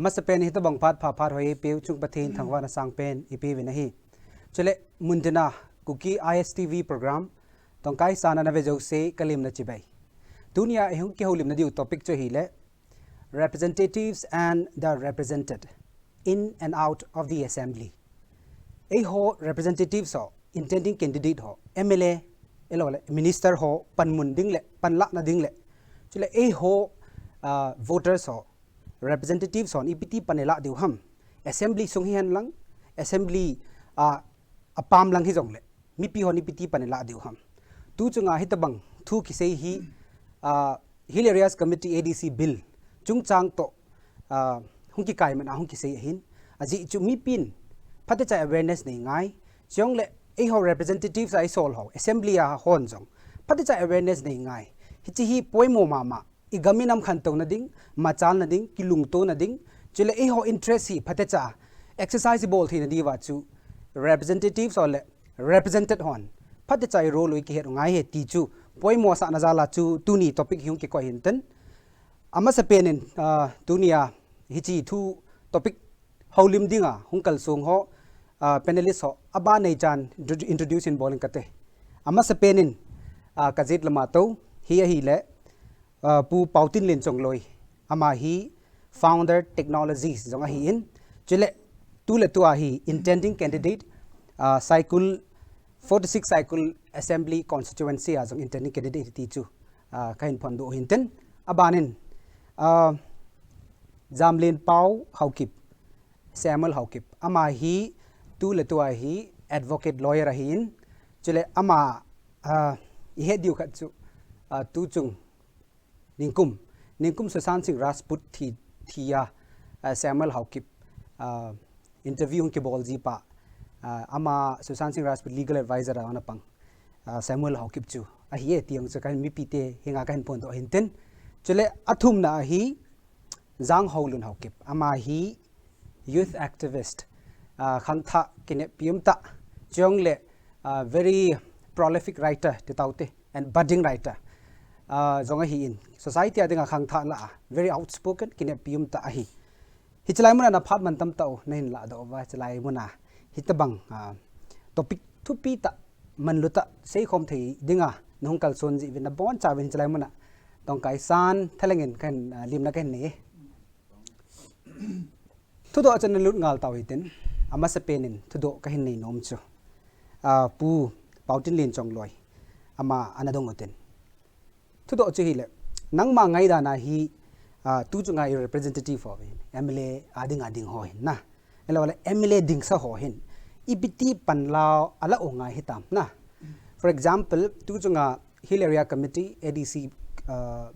มาสเปนฮิตบังพัดพาพาดหอยเปียวจุงประเทศทางวันสังเป็นอีพีวินาทีเจเลมุนเดนากุกี้ ISTV โปรแกรมต้องการสารนาเวจเซกลิมนัจิบัยดุนยาเอฮุงเกี่ยวลิมนัดิวท็อปิกจะฮีเล representatives and the represented in and out of the assembly ไอโฮ representatives ho intending candidate ho MLA เอลวะเล minister ho ปันมุนดิ้งเลปันละนาดิ้งเลเจเลไอโฮvoters ho representatives on EPT panela diu ham assembly sung hian lang assembly apam lang hi jong le mi pi hon EPT panela diu ham tu chunga hitabang thu ki sei hi hilarious committee ADC bill chung chang to hungki kai man hungki sei hin aji chu mi pin phate cha awareness nei ngai chong le ei ho representatives ai sol ho assembly a hon jong phate cha awareness nei ngai hi chi hi poimo mama igaminam khanto na ding machal na ding kilung to na ding chile e ho interest hi phatecha exercise ball thina diwa chu representatives or represented hon phatecha role wi ki he ngai he ti chu poimo sa na jala chu tuni topic hyung ki ko hinten ama sa penin dunia hi chi thu topic haulim dinga hungkal sung ho panelist ho aba nei chan introduce in bowling kate ama sa penin kazit lama to hi le pu Paotinlen Chongloi ama hi founder technologies zonga hi in chile tule tua hi intending candidate Saikul 46 Saikul assembly constituency azong intending candidate ti chu kain phondo hinten abanin Jamlenpao Haokip Samuel Haokip ama hi tule tua hi advocate lawyer hi in chile ama he diu khat chu tu chung Ningkum Susan Singh Rajput Thia Samuel Haokip interview ke bolji pa ama Susan Singh Rajput legal advisor ana pang Samuel Haokip chu a hi tiang cha kan mi pite hinga kan pon to hinten chule athum na hi Zang Holun Haokip ama hi youth activist khantha kine piumta jongle very prolific writer titaute and budding writer zonga hi in society adinga khang tha la very outspoken kine pium ta hi hichlai muna na phat man tam tau nein la do wa chlai muna hitabang topic thu pi ta man luta sei khom thei dinga nong kal son ji win na bon cha win chlai muna Tonkaisan thalengin kan lim na kan ne thu do chan lut ngal taw iten ama se penin thu do ka hin nei nom chu pu Paotinlen Chongloi ama anadong oten thu do chi le nang ma ngai da na hi tu chu ngai representative of MLA ading ho hin na elo le MLA ding sa ho hin EPT pan lao ala o ngai hitam na for example tu chu nga hill area committee ADC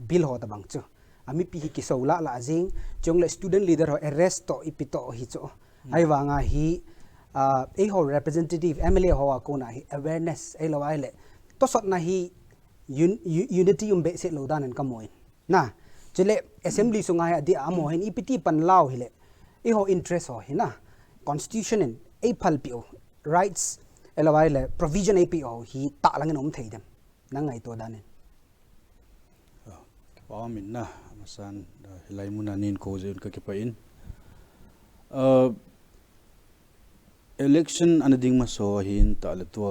bill ho ta bang chu ami pi ki sola la jing chong le student leader ho arrest to ipito hi chu ai wa nga hi e ho representative MLA ho ko na hi awareness elo ai le to sot na hi unity umbe se lodan an kamoin na chile assembly sungai adi amo hin EPT pan law hile e ho interest ho hina constitution in a palpio rights elawai le provision apo hi ta langin theidem nangai to danen pa min na masan hilai munanin ko jen ka ke pain election anading ma so hin ta le to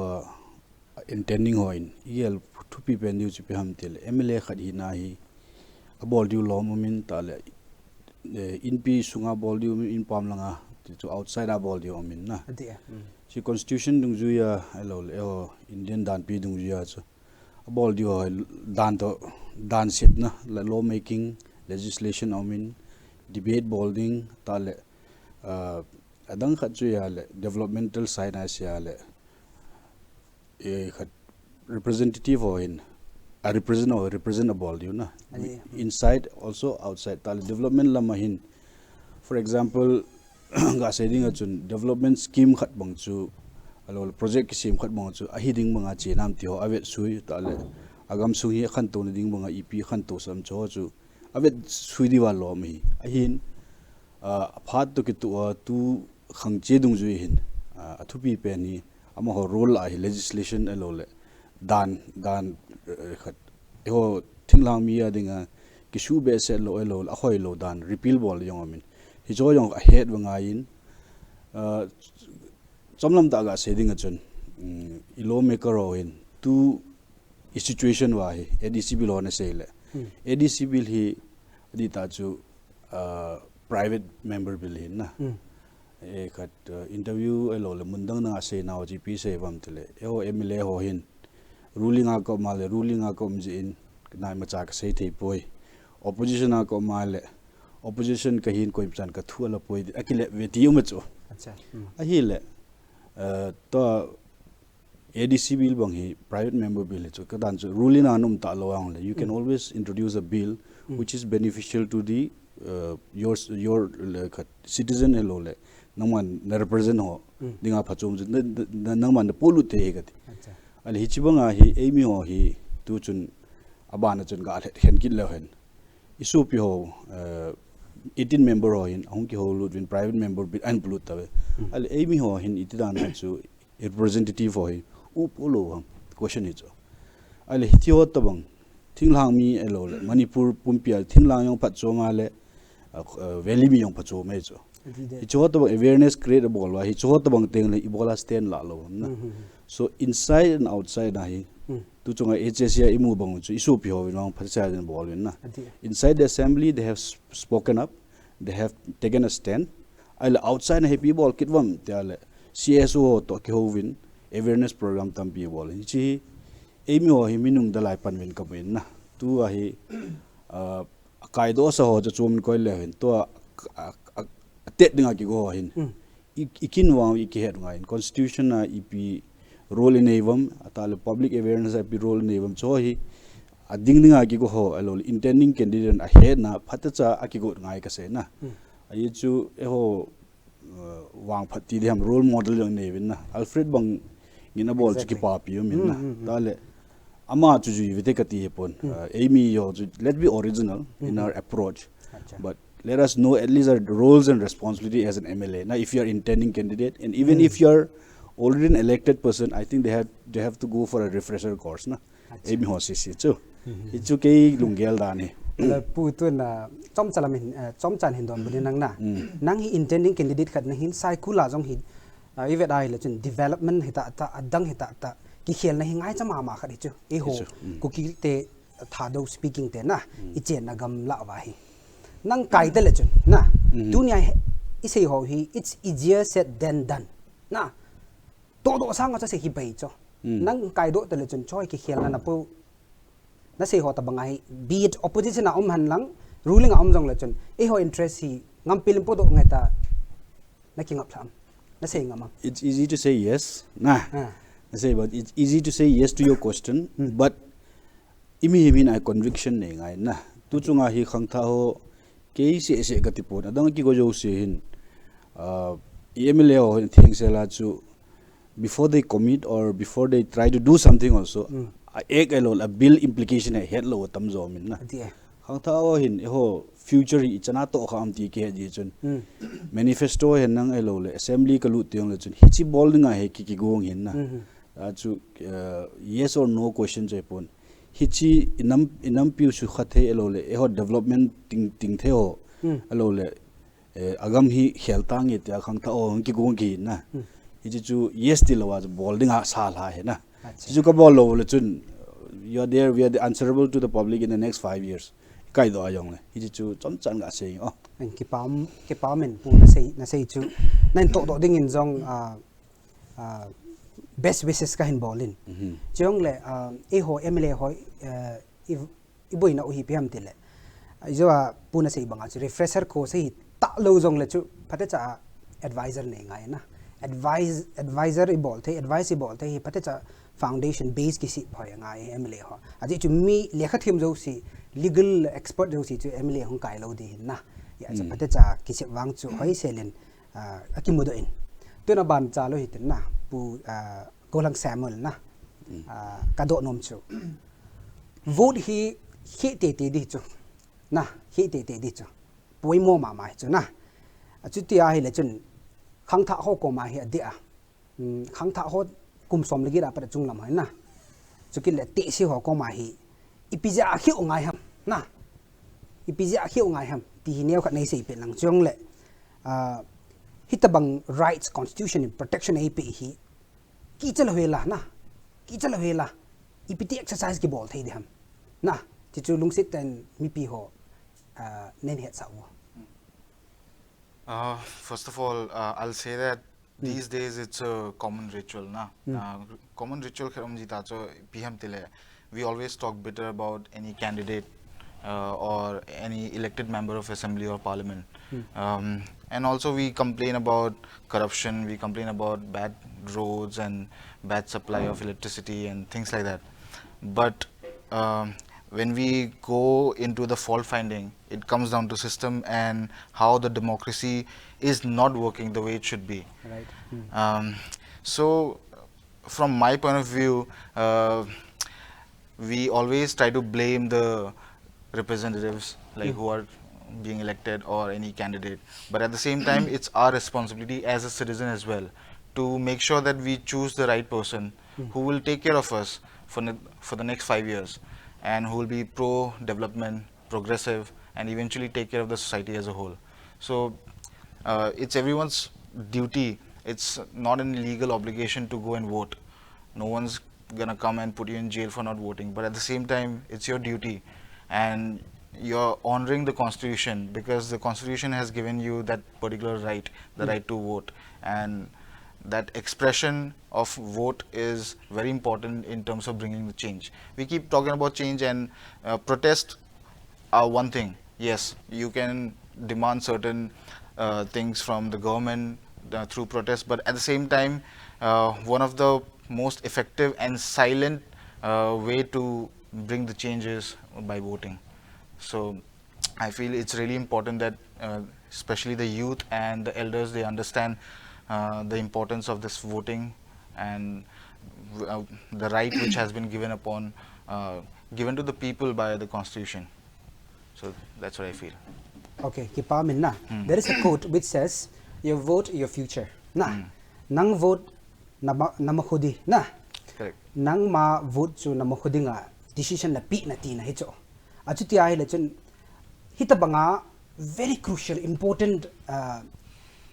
intending hoin yel to pi pen yu chi pe ham tel MLA khat hi na hi abol diu lom min ta le in pi sunga bol diu in pam langa to outside a bol diu min na si constitution dung ju ya hello le Indian dan pi dung ju ya chu abol diu dan to dan sip na la law making legislation min debate bolding ta le adang khat chu ya le developmental side as ya le representative or in a representable you know inside also outside tal development lama hin for example ga setting a chun development scheme khat bang chu alo project scheme khat bang chu a hiding manga che nam ti ho avet sui tal agam su hi khan to ding manga EP khan to sam cho chu avet sui di wa lo mi a hin phat to ki tu khang che dung ju hin athupi pe ni ama ho role a legislation alo le dan khat ho thinglang mi adinga kishu be se lo elo a hoi lo dan repeal bol yong amin hi cho yong ahead wanga in chomlam ta ga setting a chun lawmaker ro in tu situation wa hi ADC bill on sele ADC bill hi adita chu private member bill hin na e khat interview elo le mundang na se na GP se bam tele e ho MLA ho hin ruling a ko male ruling a ko mji in nai ma cha ka se thei poi opposition a ko male opposition ka hin ko chan ka thuala poi akile veti um chu acha a hi le to ADC bill bang hi private member bill chu ka dan chu ruling anum ta lawang le you can always introduce a bill which is beneficial to the your citizen elo le nangman na represent ho dinga phachum nangman de polu te gati ali hi chibanga hi emi ho hi tu chun abana chun ga hen kil le hen isu pi ho 18 member ho in hong ki ho lu win private member bit an polu tawe ali emi ho hin itidan chu representative ho hi u polu question hi chu ali hi ho tabang thinglang mi elo le manipur pumpia thinglang yong phacho ma le valley mi yong phacho me chu hi cho tabang awareness create bol wa hi cho tabang teng le ibola stand la lo na so inside and outside na hi tu chunga HSA imu bang chu isu pi ho win phacha den bol win na inside the assembly they have spoken up they have taken a stand al outside happy ball kitwam tale CSO to ki ho win awareness program tam pi bol chi emi ho hi minung dalai panwin ka win na tu a hi kaido sa ho chum ko le hin to tet dinga ki go hin ikin wa iki het ngai constitution na ep role in evam atale public awareness ep role in evam cho hi ading dinga ki go ho alol intending candidate ahead na phatacha akigo ngai ka se na ai chu e ho wang phati dem role model jong ne win na alfred bang ngina bol chi ki pa pi min na dale ama chu ju vite ka ti pon amy yo let's be original in our approach but let us know at least our roles and responsibility as an MLA now if you are intending candidate and even if you are already an elected person I think they have to go for a refresher course na amy ho si chu ichu ke lungel da ne pu tu na chom chan hin don buni nang na nang hi intending candidate khat na hin Saikul la jong hin ive dai le chun development hita ta adang hita ta ki khel na hingai chama ma khari chu e ho Kuki te thado speaking te na ichen na gam la wa hi nang kai te le chun na dunia isei ho hi it's easier said than done na do sang cha se hi bai cho nang kai do te le chun choi ki khel na pu na se ho ta bangai be it opposition na han lang ruling am jong le chun e ho interest hi ngam pilim po do ngai ta na king up tham na se ngam it's easy to say yes na I say but it's easy to say yes to your question but imi mean I conviction ne ngai na tu chunga hi khang tha ho ke se gati pon adang ki go jo se hin MLA ho thing se la chu before they commit or before they try to do something also ek a bill implication a head lo tam zo min na khang tha ho hin ho future i chana to kham ti ke ji chun manifesto hen nang elo le assembly ka lu tiong le chun hi chi bol nga he ki gong hin na chu yes or no question je pon hichi inam piu su khathe elo le e ho development ting the ho elo le agam hi kheltang e ta khang tha o ki gong ki na hichi chu yes til wa bolding a sal ha he na chu ka bol lo le chun you are there we are answerable to the public in the next 5 years kai do ayong le hichi chu chom chan ga se o ki pam men pu na sei chu nan to ding in jong best wishes ka hin bolin chong le e ho MLA ho i boina hi pm tile jo puna sei banga chu refresher ko sei ta lo jong le chu phate cha advisor ne ngai na advisor i bolte advice i bolte hi phate cha foundation base ki si phoi ngai MLA ho aji chu mi lekha thim jo si legal expert jo si chu MLA hong kai lo di na ya cha phate cha ki se wang chu hoi selen akimudo in tu na ban cha lo hi tin na pu golang samuel na kado nom chu vote hi te di chu na hi te di chu poi mo ma mai chu na chu ti a hi le chun khang tha ho ko ma hi adia khang tha ho kum som legi da pa chung lam hai na chu ki le te si ho ko ma hi ipija khiu ngai ham na ipija khiu ngai ham ti ne khat nei sei pe lang chung le hitabang rights constitution protection AP hi ki chal hoela na ki chal hoela ipiti exercise ki bol thei diham na ti chu lungsit ten mi pi ho nen het sawo. First of all, I'll say that these days it's a common ritual, na. Common ritual kharam jita cho PM tile. We always talk bitter about any candidate or any elected member of assembly or parliament. And also we complain about corruption, we complain about bad roads and bad supply of electricity and things like that. But when we go into the fault finding, it comes down to system and how the democracy is not working the way it should be. Right. So from my point of view, we always try to blame the representatives like who are being elected or any candidate, but at the same time it's our responsibility as a citizen as well to make sure that we choose the right person who will take care of us for the next 5 years and who will be pro development, progressive, and eventually take care of the society as a whole. So it's everyone's duty. It's not an illegal obligation to go and vote. No one's gonna come and put you in jail for not voting, but at the same time it's your duty and you're honoring the constitution because the constitution has given you that particular right, the right to vote, and that expression of vote is very important in terms of bringing the change. We keep talking about change and protest are one thing. Yes, you can demand certain things from the government through protest, but at the same time one of the most effective and silent way to bring the changes by voting. So I feel it's really important that especially the youth and the elders, they understand the importance of this voting and the right which has been given to the people by the constitution. So that's what I feel. Okay, kipa min na. There is a quote which says, "Your vote, your future." Na, nang vote namakhudi na. Correct. Nang ma vote chu namakhudi nga decision la pi na ti na hicho. Achu ti ai la chun hita banga very crucial important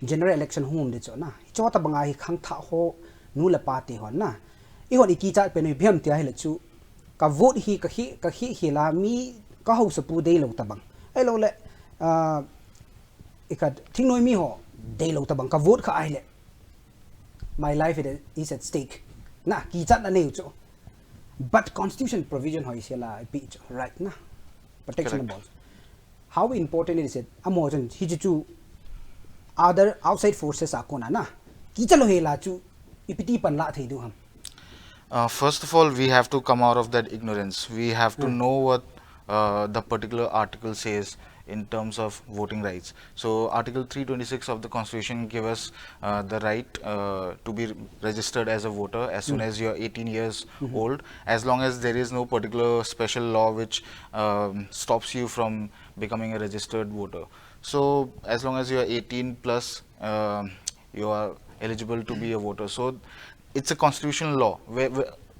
general election home de cho na. Hicho ta banga hi khang tha ho nu la pa te hon na. I hon iki cha pe no bhem ti ai la chu ka vote hi ka hi la mi ka ho sa pu de lo ta bang. Ai lo le ikat thing noi mi ho de lo ta bang ka vote kha ai le. My life is at stake. Na ki chat na ne cho. But constitution provision ho isela pi cho right na. Protection Correct. of balls. How important is it? Amorton hijichu other outside forces akona na. Ki chalo hela chu ipiti pan la thei du ham. First of all, we have to come out of that ignorance. We have to know what the particular article says in terms of voting rights. So Article 326 of the Constitution gives us the right to be registered as a voter as soon as you're 18 years old, as long as there is no particular special law which stops you from becoming a registered voter. So as long as you're 18 plus, you are eligible to be a voter. So it's a constitutional law where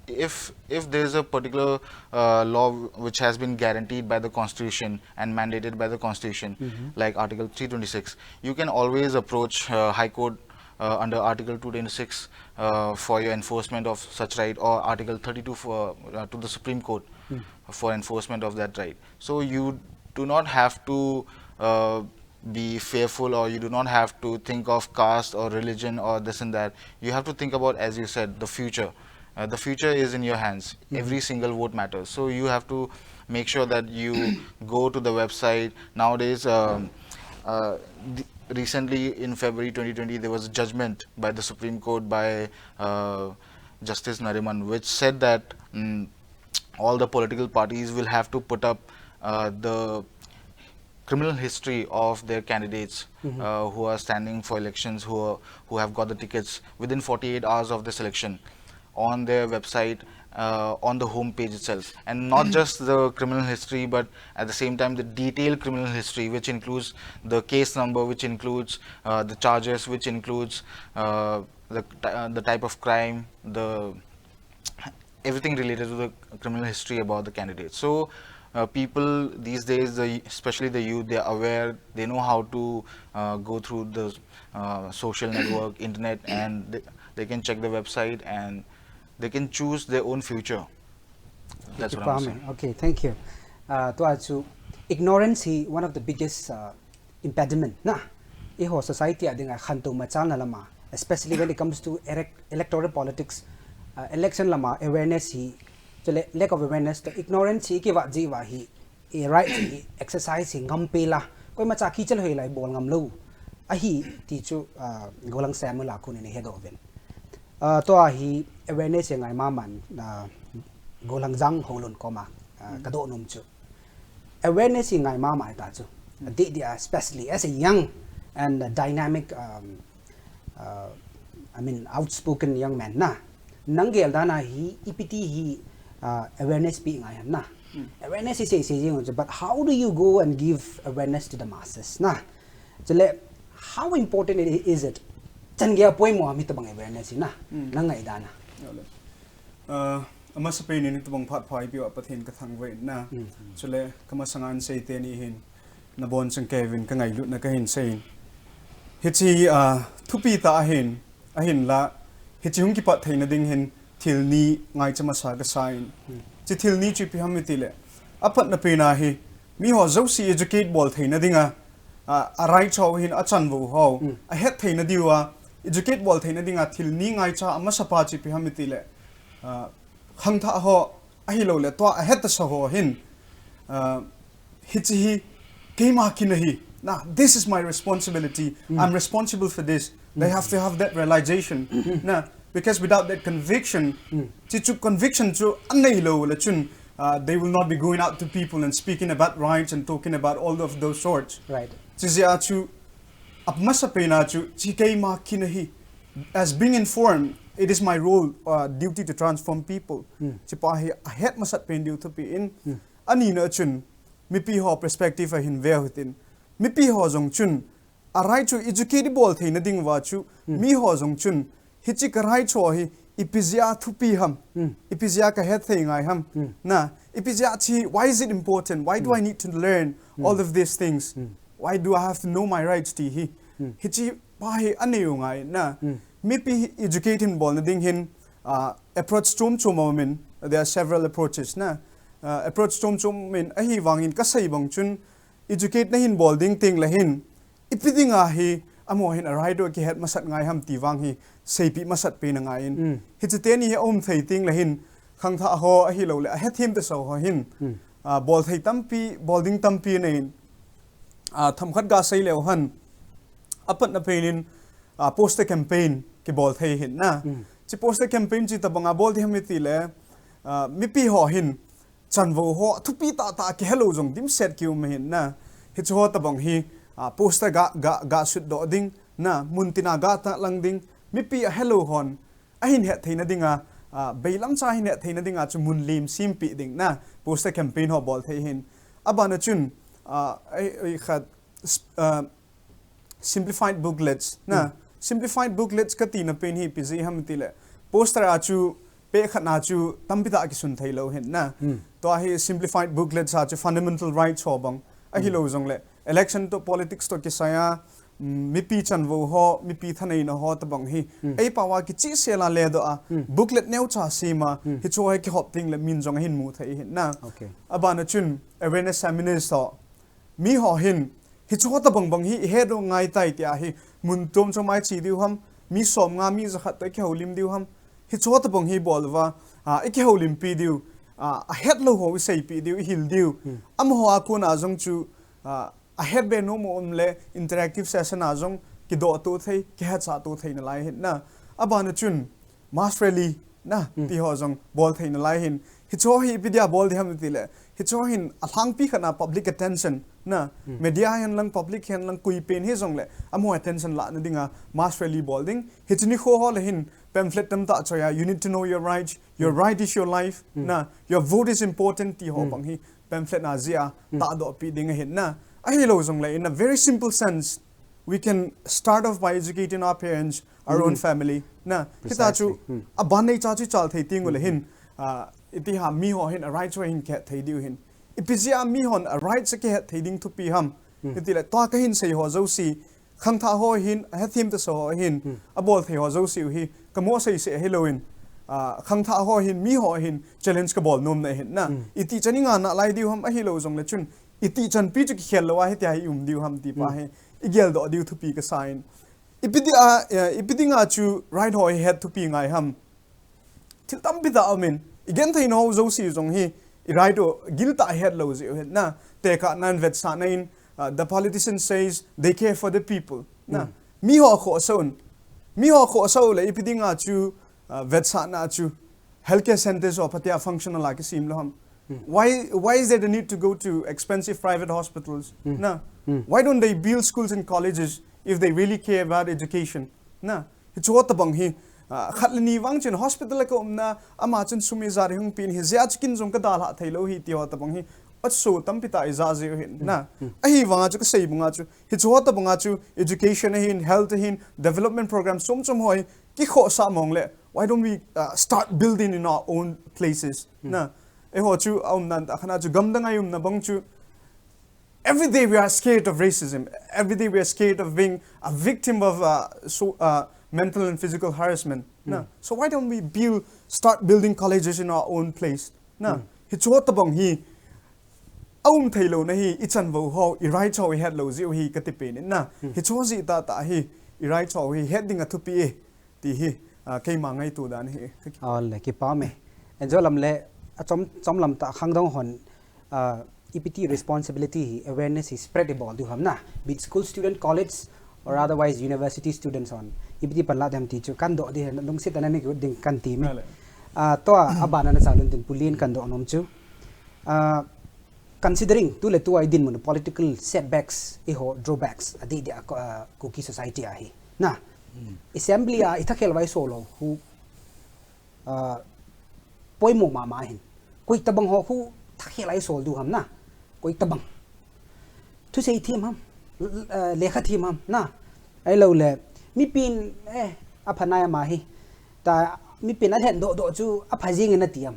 if there is a particular law which has been guaranteed by the constitution and mandated by the constitution, like Article 326, you can always approach High Court under Article 226 for your enforcement of such right, or Article 32 for to the Supreme Court for enforcement of that right. So you do not have to be fearful, or you do not have to think of caste or religion or this and that. You have to think about, as you said, the future. The future is in your hands. Every single vote matters. So you have to make sure that you go to the website. Nowadays, recently in February 2020, there was a judgment by the Supreme Court by Justice Nariman, which said that all the political parties will have to put up the criminal history of their candidates who are standing for elections, who have got the tickets within 48 hours of this election on their website, on the home page itself. And not just the criminal history, but at the same time the detailed criminal history, which includes the case number, which includes the charges, which includes the type of crime, everything related to the criminal history about the candidate. So people these days, especially the youth, they are aware, they know how to go through the social network, internet, and they can check the website and they can choose their own future. That's what I'm saying. Okay, thank you. Ignorance is one of the biggest impediment. In society, I think especially when it comes to electoral politics, election lama awareness hi, lack of awareness, the ignorance hi ki wat jiwa hi, right hi exercise hi ngampela, koi macha kichal hoi lai bol ngam lo, ahi tichu golang samu la kun ni head oven. To ahi awareness yang ai maman golang jang holun koma kado num chu. Awareness yang ai mama ta chu. Especially as a young and dynamic outspoken young man na nanggel dana hi ipiti hi awareness being I am na awareness is saying but how do you go and give awareness to the masses na jale how important is it changya poi mo mi tabang awareness na nangai dana ama sa pain ni tabang phat phai pi apathin ka thangwe na jale kamasangan say te ni hin na bon sang Kevin ka ngai lut na ka hin sein hichi thupi ta ahin la hichi hung ki pat thaina ding hin thil ni ngai chama sa ka sain chi thil ni chi pi hamiti le apat na pe na hi mi ho zo si educate bol thaina dinga a right chaw hin a chan wo ho a het thaina diwa educate bol thaina dinga thil ni ngai cha ama sa pa chi pi hamiti le hang tha ho a hi lo le to a het sa ho hin hichi hi keima kinahi. Now, this is my responsibility. I'm responsible for this. They have to have that realization. Nah, because without that conviction, they will not be going out to people and speaking about rights and talking about all of those sorts. Right. As being informed, it is my role, duty to transform people. Mipi ho perspective hin ve hutin mipi ho jong chun a right to educate bol theina ding wa chu mi ho jong chun hichi ka right cho hi ipizia thupi ham ipizia ka het thing I ham na ipizia chi why is it important, why do I need to learn all of these things, why do I have to know my rights ti hi hichi pa hi aneu ngai na mipi educating bol na ding hin approach tom chomomin. There are several approaches na approach tom min ahi wangin kasai bang chun educate na hin bolding ting la hin ipidinga hi amo hin a rider ki het masat ngai ham ti wang hi seipi masat pe na ngai in hichete ni he om thei ting la hin khang tha ho ahi lo le a het him te so ho hin bol thei tampi bolding tampi nei tham khat ga sei le han apat na penin poster campaign ki bol thei hin na chi poster campaign chi tabanga bol thi hamiti le mipi ho hin chanvo ho thupi ta ki hello jong dim set ki hin na hi cho tabang hi poster ga sut do ding na muntina ga ta lang ding mipi a hello hon a hin he theina dinga beilam cha hin he theina dinga chu mun lim sim pi ding na poster campaign ho bol thei hin abana chun ai khat simplified booklets na simplified booklets ka tina pen hi pi ji ham ti le poster a chu pe khana chu tampita ki sun thai lo hin na to hi simplified booklets a chu fundamental rights ho bang a hi lo jong le election to politics to ki saya mipi chanwo ho mipi thanai na ho ta bang hi ei pawa ki chi sela le do a booklet neu cha sima hi cho he ki hop ting le min jong hin mu thai hin na abana chun awareness seminars to mi ho hin hi cho ta bang bang hi he do ngai tai tia hi mun tom cho mai chi diu ham mi som nga mi zakhat ta ki holim diu ham hi cho ta bang hi bolwa ki holim pi diu a het lo ho sei pi diu hil diu am ho a ko na jong chu a het be no mo le interactive session a jong ki do to thei ki ha cha to thei na lai hin na abana chun mass rally na ti ho jong bol thei na lai hin hi cho hi pidia bol di ham ti le hi cho hin a hlang pi khana public attention na media han lang public han lang kui pen hi jong le amo attention la na dinga mass rally bolding hi chini kho ho le hin pamphlet tam ta choya you need to know your rights, your right is your life na your vote is important ti ho bang hi pamphlet na zia ta do pi ding hin na a hi lo jong le in a very simple sense we can start off by educating our parents, our own family na kita chu a banei cha chu chal thei ting le hin iti ha mi ho hin a right way hin ke thei diu hin ipizia mi hon a right se ke het thading thu pi ham ti le to ka hin sei ho zo si khang tha ho hin he thim te so hin a bol the ho zo si hi ka mo sei se heloin khang tha ho hin mi ho hin challenge ka bol nom na hin na iti chaninga na lai diu ham a hi lo zong le chun iti chan pi chu ki khel lo wa he ti diu ham ti pa he igel do diu thu pi ka sign ipidi nga chu right ho head to pi ngai ham til tam bi da amen igen thai no zo si zong hi right o gil ta head lo zi na te ka nan vet sa nain the politician says they care for the people na mi ho kho so le ipidi nga chu vet sa na chu healthcare centers or patia functional like sim lo ham why is there the need to go to expensive private hospitals na why don't they build schools and colleges if they really care about education na it's what the bang hi khatlani wang chen hospital ko na ama chen sumi zar hung pin hi zia chikin jong ka dal ha thailo hi ti what the bang hi so tam pita iza je hin na ahi wanga chu ka sei bunga chu it's what the banga chu education hin health hin development programs som hoi ki kho sa mong le why don't we start building in our own places na e ho chu nan ta khana chu gam dang ayum na bang chu every day we are scared of racism. Every day we are scared of being a victim of mental and physical harassment. No. So why don't we start building colleges in our own place? No. It's what the bang he thailo na hi ichan vo ho I right ho head lo zi hi katipin na it's was it ta hi I right ho hi heading a tupi ti hi kai mangai tu dan hi le ki pa me enjolam le chom lam ta khang dong hon EPT responsibility awareness is spreadable do hamna be it school student college or otherwise university students on EPT panla dem teacher kan do de long sit anani ding kan ti me to abana na salun din pulin kan do nom chu considering to le tu I din mon political setbacks ho drawbacks adi de Kuki society a hi na assembly a ithakel vai solo hu poimo ma hin koi tabang ho hu thakhe lai sol du ham na koi tabang thu sei thim ham lekha thim ham na ai lo le mi pin aphanaya ma hi ta mi pin a hen do chu aphajing na tiam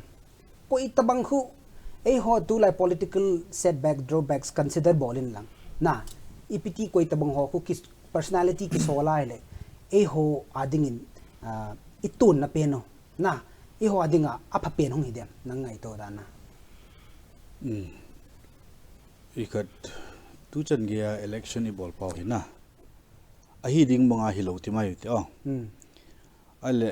koi tabang khu ei ho tu lai political setback drawbacks consider bolin lang na EPT koi tabang ho khu ki personality ki sola le ei ho ading in itun na peno na ei ho adinga apha pen hong hidem nangai to da na ikat tu chan gya election I bol pau hina ahi ding manga hilo ti mai ti ale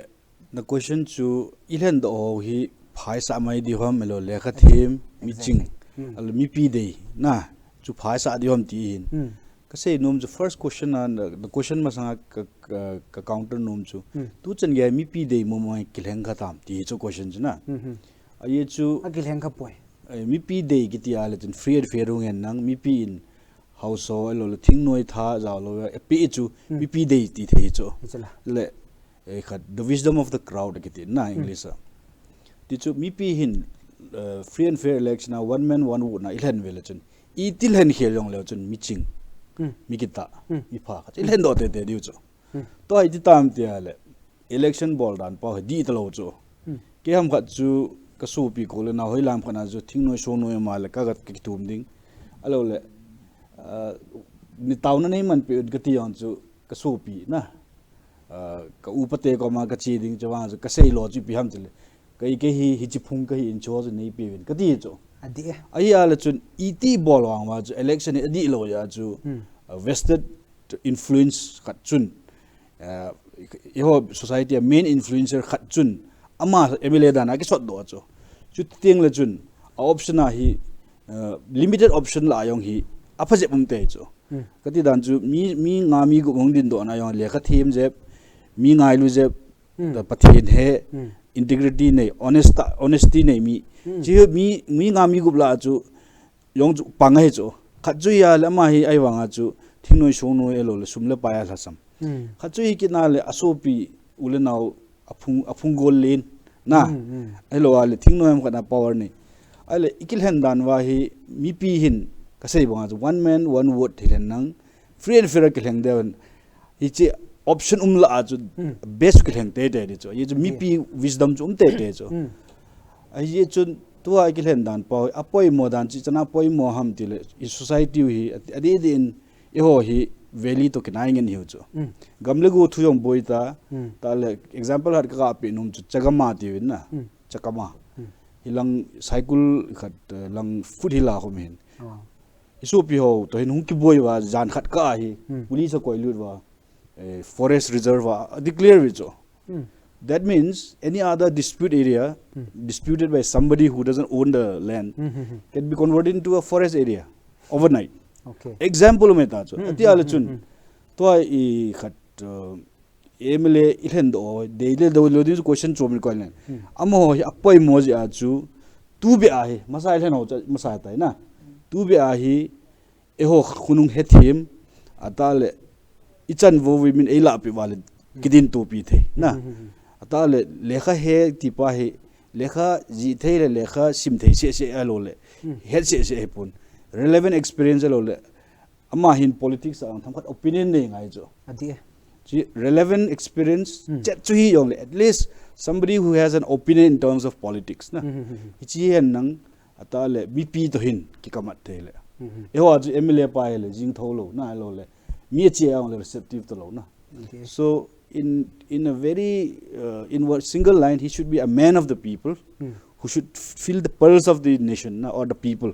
na question chu ilen do hi phai sa mai di hom melo lekha thim meeting al mi pi dei na chu phai sa di hom ti hin ka sei nom the first question and the question ma sang ka counter nom chu tu chan gya mi pi dei mo mai kileng kha tam ti chu question chu na aye chu agileng kha poi mi pi dei ki ti ala tin free ferung en nang mi pi in house so lo thing noi tha za lo pi chu mi pi dei ti thei chu le khat the wisdom of the crowd ki ti na english ti chu mi pi hin free and fair election one man one vote na ilen vel chun I til hen khel le chun mi ching mi kita mi pha kha ilen do te diu chu to ai ti tam ti ale election ball dan pa di ta lo chu ke ham khat chu ka su pi ko le na hoi lam khana ju thing noi so noi ma le ka gat ki tum ding alo le ni taw na nei man pe ga ti on chu ka su pi na ka u pate ko ma ka chi ding chawa ju ka sei lo ju pi ham chile kai ke hi chi phung ka hi in cho ju nei pi win ka ti chu adi ai ala chun ET bol wang ma ju election adi lo ya ju vested influence khat chun ho society main influencer khat chun ama MLA dana ki sot do chu chu tiang le chun option a hi limited option la yong hi aphaje bum te chu kati dan chu mi nga mi gu ngong din do na yong le kha thim je mi ngai lu je da pathin he integrity nei honesty nei mi chi mi nga mi gu bla chu yong chu pangai chu khat chu ya la ma hi ai wanga chu thingnoi songnoi elo le sumle pa ya thasam khat chu hi kina le asopi ule naw afung gol len na elo ale thingno em kana power ni ale ikil hen dan wa hi mi pi hin ka sei banga one man one vote thilen nang free and fair kileng dewan hi chi option la chu best kileng te te chu ye chu mi pi wisdom chu te te chu ai ye chu tua ikil hen dan pau apoi mo dan chi chana poi mo ham tile in society hi adi din e ho hi valley to kinai ngen hiu chu gamle go thu yong boita ta le example har ka pi num chu chagama ti na chakama ilang Saikul khat lang food hila ho men isu pi ho to hin hung ki boi wa jan khat ka hi police ko ilut wa forest reserve wa declare wi chu that means any other dispute area disputed by somebody who doesn't own the land can be converted into a forest area overnight. Okay. Example में था जो अति आले चुन तो आई खत MLA इलेन दो daily दो लोडिंग क्वेश्चन चोमिल को इलेन अमो अपोई मोज आजू तू भी आहे मसा इलेन हो मसा आता है ना तू भी आही एहो खुनुंग हेथिम अताले इचन वो विमिन एला पे वाले किदिन तो पी थे ना अताले लेखा है तिपा है लेखा जी थे लेखा सिम थे से एलोले हेड से हेपुन relevant experience lo ama hin politics ang thamkhat opinion nei ngai jo adi ji relevant experience chat chu hi yong at least somebody who has an opinion in terms of politics na chi hen nang ata le bp to hin ki kamat thele e ho ju mla pa le jing tho lo na lo le mi chi ang le receptive to lo na so in a very in what single line he should be a man of the people who should feel the pulse of the nation or the people.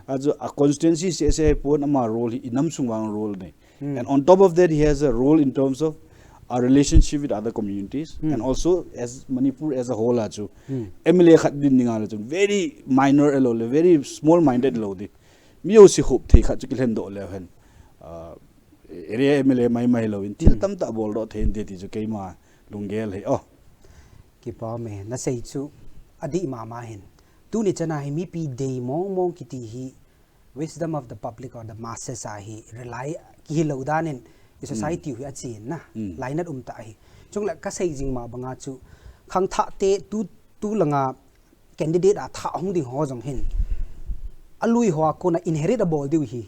As a constituency says a role inam sungwang role ne. And on top of that he has a role in terms of our relationship with other communities and also as Manipur as a whole aju. MLA khat din ningal aju very minor alole very small minded lodi. Mi osi hope the khat chikil hen do le hen. Area MLA mai lo in til tam ta bol do the de ti ju keima Doungel he oh ki pa me na sei chu adi mama hin tu ni chana hi mi pi de mong kiti hi wisdom of the public or the masses a hi rely ki lo dan in society hu achin na lainat ta hi chung la ka sei jing ma banga chu khang tha te tu langa candidate a tha hong ding ho jong hin alui ho ko na inheritable diu hi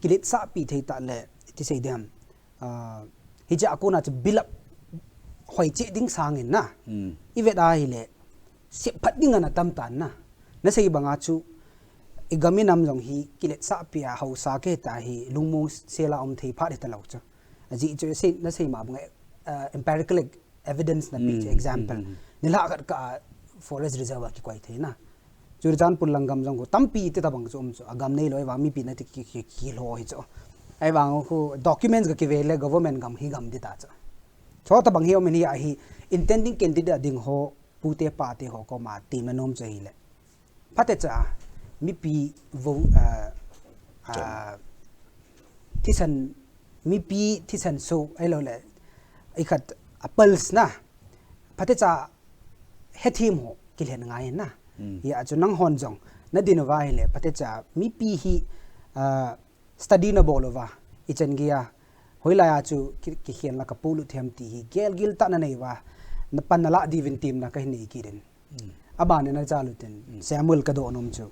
kilit sa pi thei ta le ti sei dem hi ja ko na chu bilap hoi che ding sang in na ivet a hi le se phat ding ana tam tan na sei banga chu igami nam jong hi kilet sa pia ho sa ke ta hi lungmo sela thei pha ta lo cha aji chu se na sei ma banga empirical evidence na pi example nila ka forest reserve ki kwai thei na churchan pullangam jong ko tampi te ta bang chom chu agam nei loi wa mi pi na ti ki lo hi chu ai bang ko documents ga ki vele government gam hi gam di ta cha cho ta bang hi om ni a hi intending candidate ding ho pute pa te ho ko ma team na nom chai le phate cha mi pi vo thisan mi pi thisan so ai lo le ai khat apples na phate cha he team ho kilen ngai na ya chu nang hon jong na dinwa hi le phate cha mi pi hi study na bolova ichen gia hoila ya chu ki khian la ka pulu them ti hi gel ta na nei wa na panala divin team na kai nei ki den aba ne na chalu ten Samuel ka do nom chu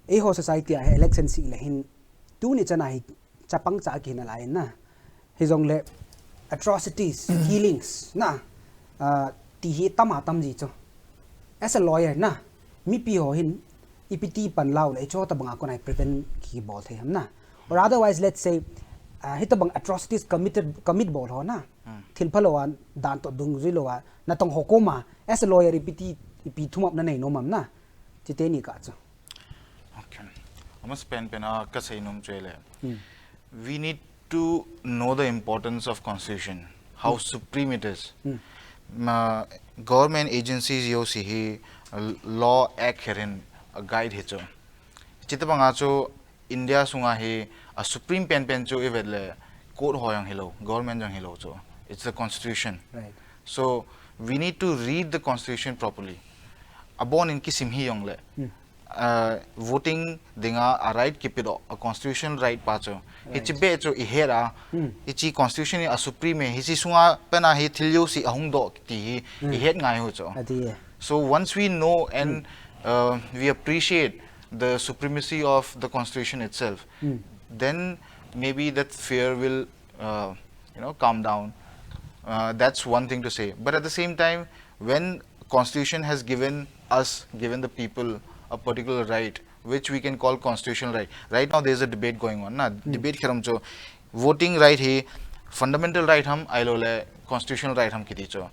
e ho society a election si le hin tu ni chana hi chapang cha ki na lai na hi jong le atrocities killings na ti hi tama tam ji chu as a lawyer na mi pi ho hin ipiti pan law le cho ta banga ko nai prevent ki bol the ham na or otherwise let's say hitabang atrocities commit bol ho na thil phalowan dan to dung zilowa na tong hokoma as a lawyer ipi thumap na nei nomam na chite ni ka cha okay amas pen ka sei nom chele we need to know the importance of constitution how supreme it is government agencies yo si hi law act herin a guide hecho chitabanga cho India sunga hi a supreme pen cho evedle court hoyang hello government jang hello cho it's the constitution right so we need to read the constitution properly abon in kisim hi yong le voting dinga a right kipido a constitutional right pa cho hichi be cho I hera hichi constitution a supreme hichi sunga pena hi thilyo si ahung do ti I het ngai ho cho so once we know and we appreciate the supremacy of the constitution itself then maybe that fear will calm down that's one thing to say but at the same time when constitution has given us giving the people a particular right, which we can call constitutional right. Right now there is a debate going on. Na debate khiram cho voting right he fundamental right hum ailole constitutional right hum kiti cho.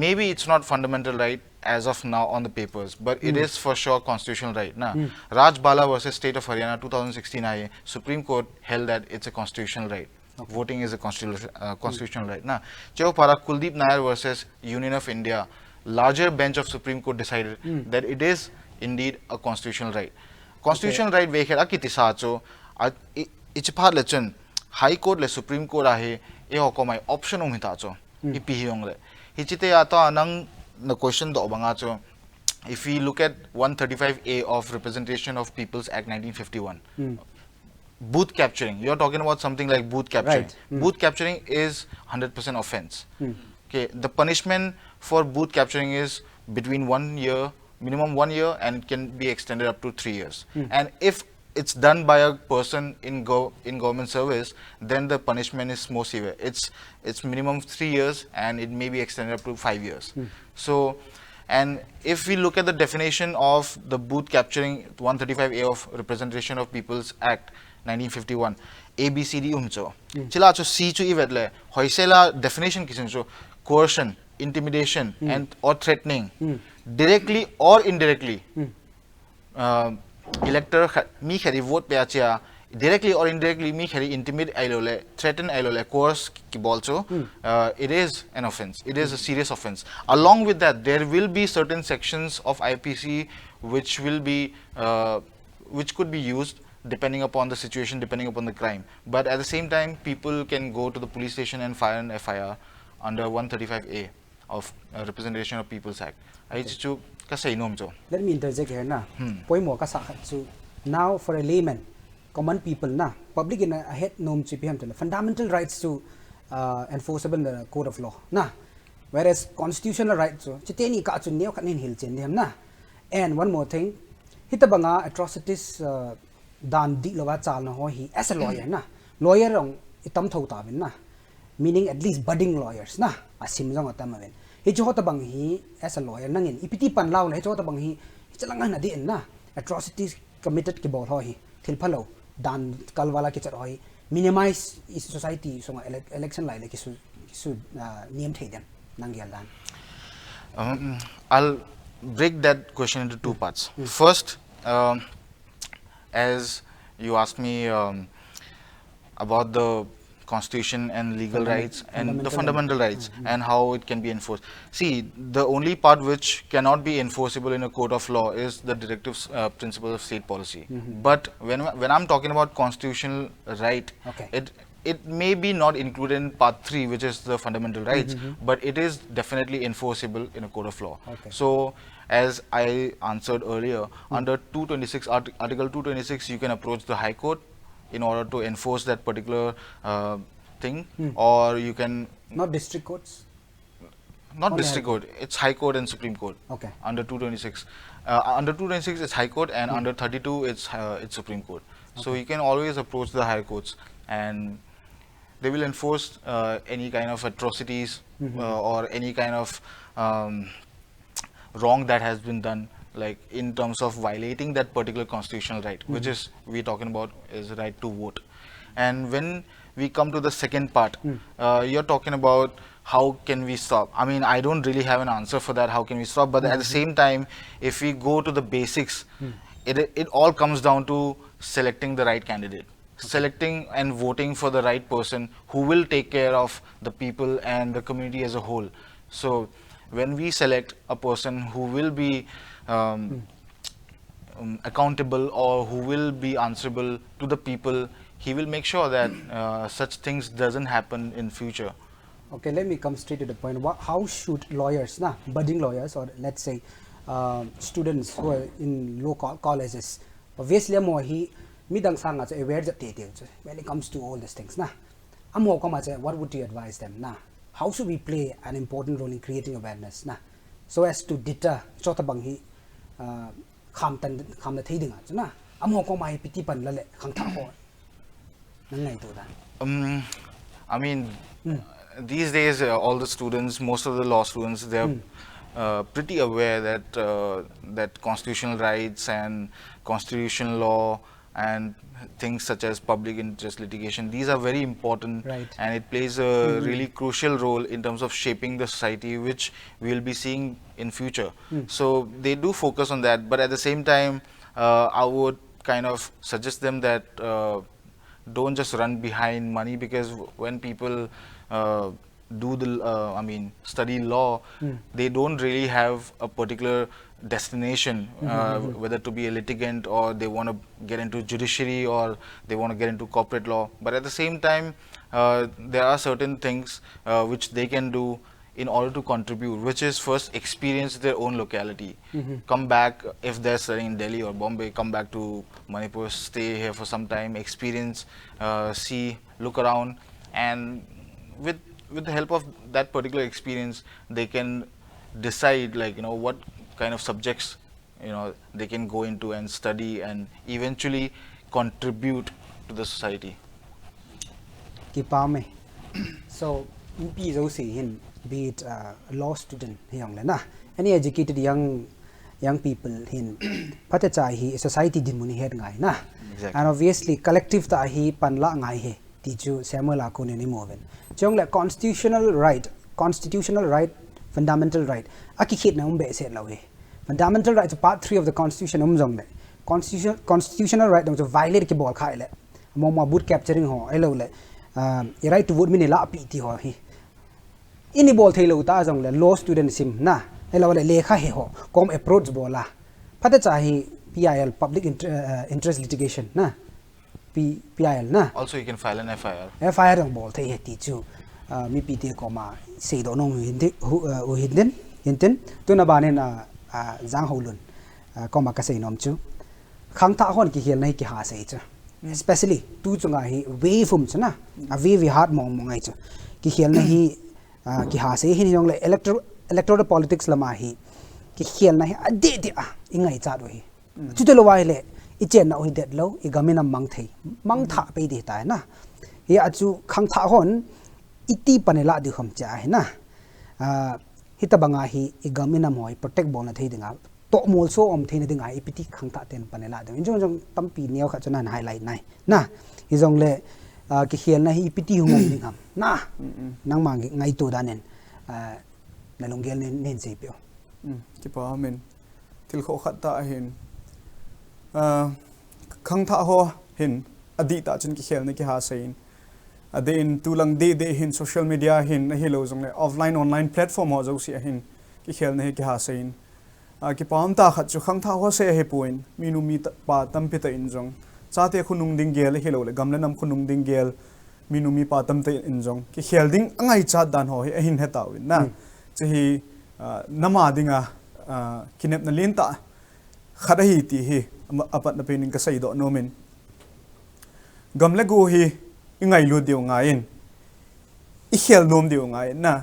Maybe it's not fundamental right as of now on the papers, but it is for sure constitutional right. Na Raj Bala versus State of Haryana 2016 aaye Supreme Court held that it's a constitutional right. Voting is a constitutional right. Na Cheo para Kuldeep Nair versus Union of India, larger bench of Supreme Court decided that it is indeed a constitutional right. Constitutional right vekhera kiti sa cho ichpar lechon High Court le Supreme Court ahe e hokomai option umita cho ipi hiong le hichite ata anang the question do banga cho. If we look at 135A of Representation of People's Act 1951, booth capturing, you're talking about something like booth capturing. Right. Booth capturing is 100% offense. Okay, the punishment for booth capturing is between 1 year, minimum 1 year, and it can be extended up to 3 years. And if it's done by a person in government service, then the punishment is more severe. It's minimum 3 years, and it may be extended up to 5 years. So, and if we look at the definition of the booth capturing 135A of Representation of People's Act 1951, ABCD umcho chila cho C chu ivetle hoisela definition kisin cho coercion, intimidation, and or threatening, directly or indirectly. Elector mi khari vote pe achia directly or indirectly mi khari intimidate ailole, threaten ailole, coerce ki bolcho, it is an offense. It is a serious offense. Along with that, there will be certain sections of IPC which will be which could be used depending upon the situation, depending upon the crime. But at the same time, people can go to the police station and file an FIR under 135A of Representation of People's Act. Let me interject here na. Poi mo kasakat so now for a layman, common people na public in a head nom chipiam fundamental rights to enforceable in the code of law na, whereas constitutional rights so chiteni ka chu neo kanin hil chen dem na. And one more thing, hitabanga atrocities dan di lawa chal na ho hi as a lawyer na lawyer ong itam thau ta bin na, meaning at least budding lawyers na asim jang atam ben hi jo ta bang hi as a lawyer nangin ipiti pan law na jo ta bang hi chalangan na di na atrocities committed ki bol ho hi thil phalo dan kalwala ki char ho minimize is society so election lai le ki su niyam thei dem nang gyal dan. I'll break that question into two parts. First, as you asked me about the constitution and legal rights and the fundamental rights and how it can be enforced. See, the only part which cannot be enforceable in a court of law is the directives, principles of state policy. But when I'm talking about constitutional right, it may be not included in part 3, which is the fundamental rights, but it is definitely enforceable in a court of law. So, as I answered earlier, under 226, Article 226, you can approach the High Court in order to enforce that particular thing, or you can... Not district courts? Not district court, it's High Court and Supreme Court. Under 226. Under 226, it's High Court, and under 32, it's Supreme Court. So you can always approach the higher courts, and they will enforce any kind of atrocities or any kind of wrong that has been done, like in terms of violating that particular constitutional right, which is we're talking about is the right to vote. And when we come to the second part, you're talking about how can we stop. I mean, I don't really have an answer for that, how can we stop, but at the same time, if we go to the basics, it all comes down to selecting the right candidate. Selecting and voting for the right person who will take care of the people and the community as a whole. So when we select a person who will be accountable or who will be answerable to the people, he will make sure that such things doesn't happen in future. Okay, let me come straight to the point. How should lawyers, budding lawyers, or let's say students who are in local colleges, obviously more he midang sang as aware that when it comes to all these things what would you advise them how should we play an important role in creating awareness so as to deter chota bang hi kham na thei dinga ko mai piti pan la le khang tha ho nang ngai to da I mean these days all the students, most of the law students, they're pretty aware that that constitutional rights and constitutional law and things such as public interest litigation, these are very important, Right. and it plays a really crucial role in terms of shaping the society which we will be seeing in future. So they do focus on that, but at the same time I would kind of suggest them that don't just run behind money, because when people do the study law, they don't really have a particular destination, whether to be a litigant or they want to get into judiciary or they want to get into corporate law. But at the same time, there are certain things which they can do in order to contribute, which is first experience their own locality. Come back, if they're studying in Delhi or Bombay, come back to Manipur, stay here for some time, experience, see, look around, and with the help of that particular experience, they can decide, like, what kind of subjects they can go into and study and eventually contribute to the society. Kipame. So, be those in be it law student young na any educated young people in patachai he society dimuni head ngai na. Exactly. And obviously collective ta hi panla ngai he teacher Samuel akune ni moven. Chongloi constitutional right, fundamental right. Aki khit na umbe se lawe. Fundamental rights part 3 of the constitution umjong le. Constitutional right dong violate ke bol khai le. Mo boot capturing ho elo le. Right to vote mini la pi ti ho hi. Ini bol thelo ta jong le law student sim na elo le lekha he ho kom approach bola. Phata chahi PIL public interest litigation na. PIL na. Also, you can file an FIR. FIR dong bol thei he ti chu. Mi PT ko ma sei do nong hinten tu na ba ne na jang holun ko ma ka sei nom chu khang tha hon ki hel nai ki ha sei cha especially tu chunga hi we fum chana a we hard mong ngai cha ki hel na hi ki ha sei hin yong le electoral politics lama hi ki hel na hi ade de a ingai cha do hi chu de lo wai le I chen na oi det lo I gamina mang tha pe de ta na ya chu khang tha hon iti panela di kham cha hai na hitabanga hi igamina moi protect bon na thei dinga to mol so om thei na dinga ipiti khangta ten panela de jong jong tampi niaw kha chana highlight nai na I jong le ki khiel na hi ipiti hungom dingam na nang mang ngai to danen na longgel nen sei pyo ki pa men til kho khat ta hin khangtha ho hin adi ta chen ki khel na ki ha sein Adin tulang de hin social media hin na hilo jong le offline online platform ho jo si hin ki khel na ki ha sein ki pam ta khat chu khang tha ho se he point minu mi pa tam pi ta in jong cha te khunung ding gel hilo le gamle nam khunung ding gel minu mi pa tam te in jong ki khel ding angai cha dan ho he hin he ta win na chi hi nama dinga kinep na lin ta khada hi ti hi apat na pening ka sai do no men gamle go hi ingai lu diu ngain I khel nom diu ngai na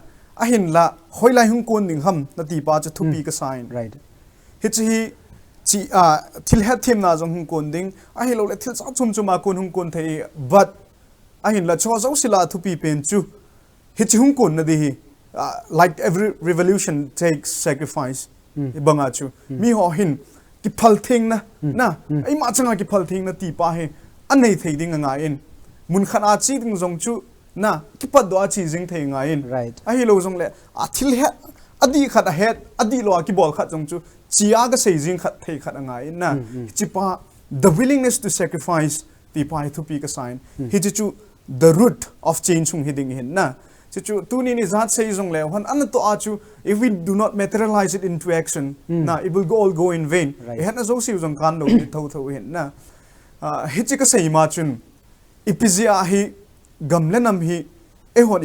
a hin la hoilai hung kon ding ham na ti pa cha thupi ka sign right hi chi thil het thim na jong hung kon ding a hi lo le thil cha chum chuma kon hung kon thei but a hin la cho zo sila thupi pen chu hi chi hung kon na di hi like every revolution takes sacrifice banga chu mi ho hin ki phal thing na ai ma changa ki phal thing na ti pa he anei thei ding nga in mun khana chi ding jong chu na ki pat do chi jing thei nga in right a hi lo jong le a thil he adi khat a het adi lo ki bol khat jong chu chia ga sei jing khat thei khat nga in na chi pa the willingness to sacrifice ti pa thu pi ka sign hi chu the root of change hung hiding hin na chu tu ni zat sei jong le hon an to a chu if we do not materialize it into action na it will all go in vain e hat na zo si jong kan lo ni tho hin na hi chi ka sei ma chun ipizia hi gamlenam hi ehon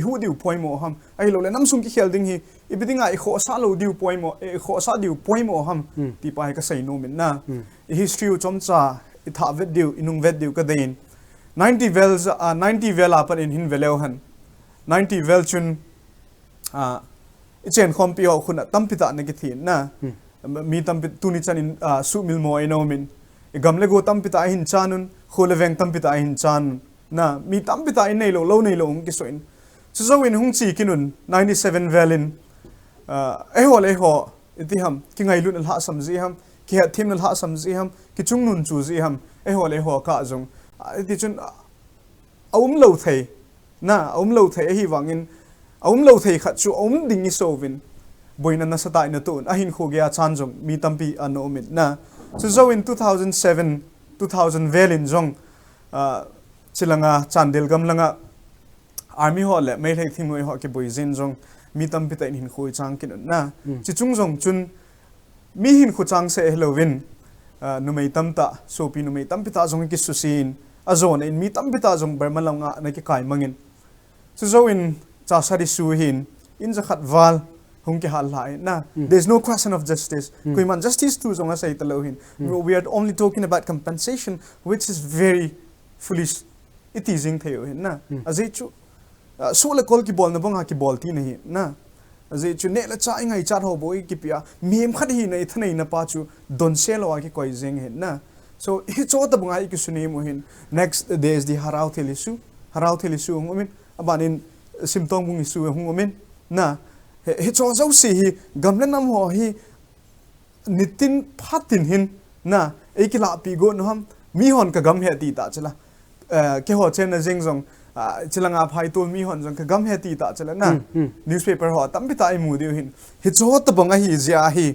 hu diu poimo ham ai lo le nam sung ki helding hi ibidinga I kho sa lo diu poimo kho sa diu poimo ham ti pa ka sei no min na history u chomcha I tha vet diu inung vet diu ka dein 90 wells 90 well apan in hin veleu han 90 well chun ichen khompi ho khuna tampita na ki thin na mi tampit tuni chan in su mil mo ino min gamle go tampita hin chanun kholeveng tampita hin chan na mi tampita in nei lo nei lo ki soin so in hung chi kinun 97 velin ho le ho iti ham ki ngai lu na la samji ham ki ha thim na la samji ham ki chung nun chu ji ham ho le ho ka jong iti chun lo thei na lo thei hi wangin lo thei khat chu ding i sovin boina na satai na tun ahin khogya chanjong mi tampi anomit na so in 2007 2000 velin jong chilanga chandel gamlanga army hall le mai thei thimoi ho ki boizin jong mi tampi ta hin khoi chang kin na chi chung jong chun mi hin khu chang se helovin numei tamta sopi numei tampi ta jong ki susin azon in mi tampi ta jong bermalanga na ki kai mangin so in cha sari su hin in zakhat wal hung ke hal lai na there's no question of justice kuiman justice tu zonga sai talohin we are only talking about compensation which is very foolish it is in theo hin na azai chu so le kol ki bol na bang ki bol ti nahi na azai chu ne la cha ngai cha ho boi ki pia mem khat hi nei thanai na pa chu don se lo ki koi jeng hin na so hi cho ta bang ai ki suni mo hin next there is the harau thelisu ngumin abanin symptom bung isu ngumin na he cho zo si hi gamle nam ho hi nitin phatin hin na ekila pi go no ham mi hon ka gam he ti ta chala ke ho chen na jing jong chilanga phai tol mi hon jong ka gam he ti ta chala na newspaper ho tam bi ta I mu de hin he cho ta banga hi zia hi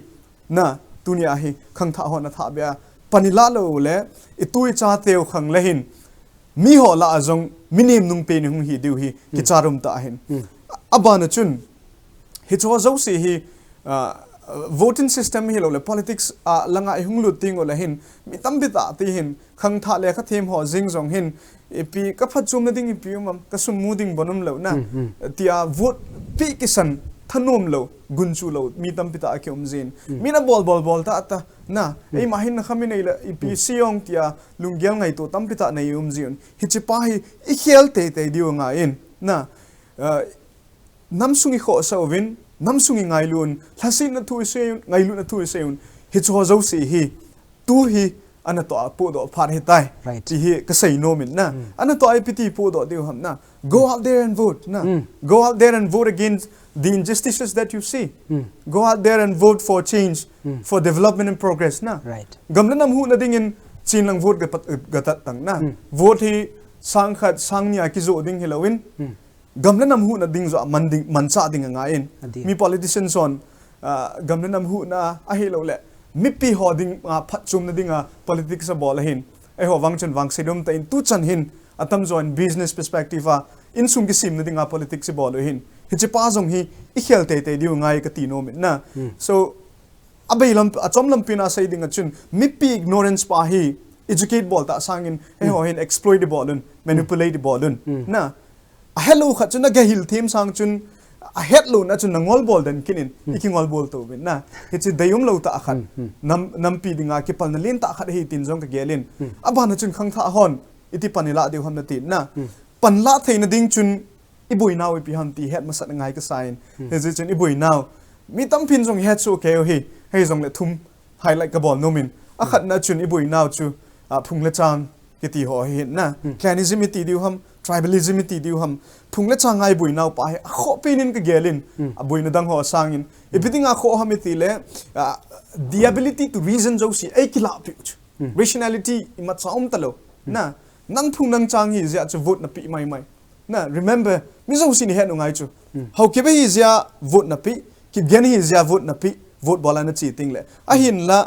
na tunia hi khang tha ho na tha bia panila lo le itui cha teu khang le hin mi ho la jong minim nung pe ni hung hi diu hi ki charum ta hin abana chun hi cho zo si hi voting system hi lo le politics langa I hung lu ting ola hin mi tam bi ta ti hin khang tha le kha them ho jing jong hin epi ka phat chum na ding pi mam ka sum mu ding bonum lo na tia vote pi kisan thanom lo gunchu lo mi tam pi ta ke umjin mi na bol ta na ei ma hin na khami nei la epi siong tia lungyal ngai to tam pi ta nei umjin hi chi pa hi I khel te diu nga in na namsungi kho sawin namsungi ngailun thasin na thu se ngailu na thu se hi cho zo si hi tu hi ana to po do phar he tai ti hi ka sei no min na ana to IPT po do deu ham na go out there and vote na go out there and vote against the injustices that you see go out there and vote for change for development and progress na gamla nam hu na ding in chin lang vote ga tat tang na vote hi sang khat sang nya ki zo ding helawin gamla nam hu na ding zo mancha ding nga in mi politicians on gamla nam hu na a helo le mi pi hoding phat chum na dinga politics a bol hin ai ho wangchen wang sedum ta in tu chan hin atam zo in business perspective in sum ki sim na dinga politics a bol hin hi che pa jong hi I khel te diu ngai ka ti no min na so abai lam achom lam pina sai ding chun mi pi ignorance pa hi educate bol ta sangin ai ho hin exploit bolun manipulate bolun na hello khat chun ga hil theme sang chun a head lo na chun ngol bol den kinin ikingol bol to bin na he chi dayum lo ta khan nam pi dinga ki pal na len ta khat hi tin jong ka gelin aba na chun khang tha hon iti panila de hon na tin na panla theina ding chun ibui naw pi han ti head masat ngai ka sign he ji chun ibui naw mi tam pin jong head so ke hi he jong le thum highlight ka bol no min a khat na chun ibui naw chu phung le chang ki ti ho hi na clanism ti diu ham tribalism ti diu ham phungle changai bui naw pa he kho pinin ka gelin abui na dang ho sangin everything a kho ham ti le the ability to reason jo si ai kila pi rationality ima chaum talo na nang phung nang chang hi ja chu vote na pi mai na remember mi jo si ni he no ngai chu Haokip hi ja vote na pi ki gen hi ja vote na pi vote bola na chi ting le a hin la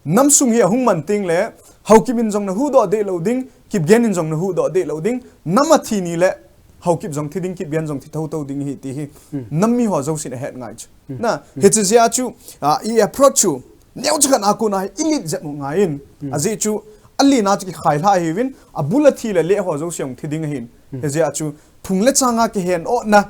namsung hi hung man ting le Haokip in jong na hu do de loading kip gen in jong na hu do de loading namathi ni le Haokip jong thiding kip gen jong thi thau din hi ti hi nammi ho zo sin het ngai na he chu zia chu I approach chu neu chakan aku na ilit je ngai in azi chu ali na chi khai la hi win abula thi le ho zo siang thiding hin he zia chu phungle changa ke hen o na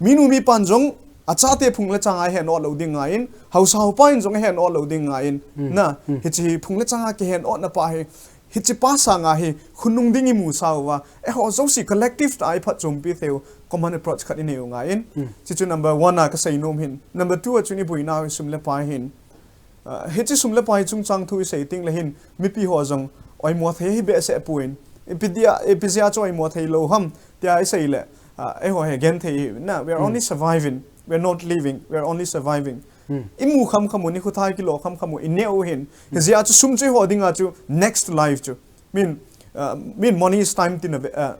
minu mi pan jong achate phungle changa hen o loading ngai in hausa ho pain jong hen o loading ngai in na he chi phungle changa ke hen o na pa he hichi pa sanga hi khunung dingi mu sawa e ho zo si collective tai phat chom pi theu common approach khat ineu nga in chi chu number 1 na ka sai nom hin number 2 achuni buina sumle pa hin hichi sumle pa chung chang thu sei ting le hin mi pi ho jong oi mo the hi be se puin epizia choi mo thei lo ham tia ai sei le e ho he gen thei na we are only surviving we're not living, we're only surviving. Imu kham khamu ni khuthai ki lo kham khamu inne o hin hizia chu sum chu hoding a chu next life chu mean money is time tin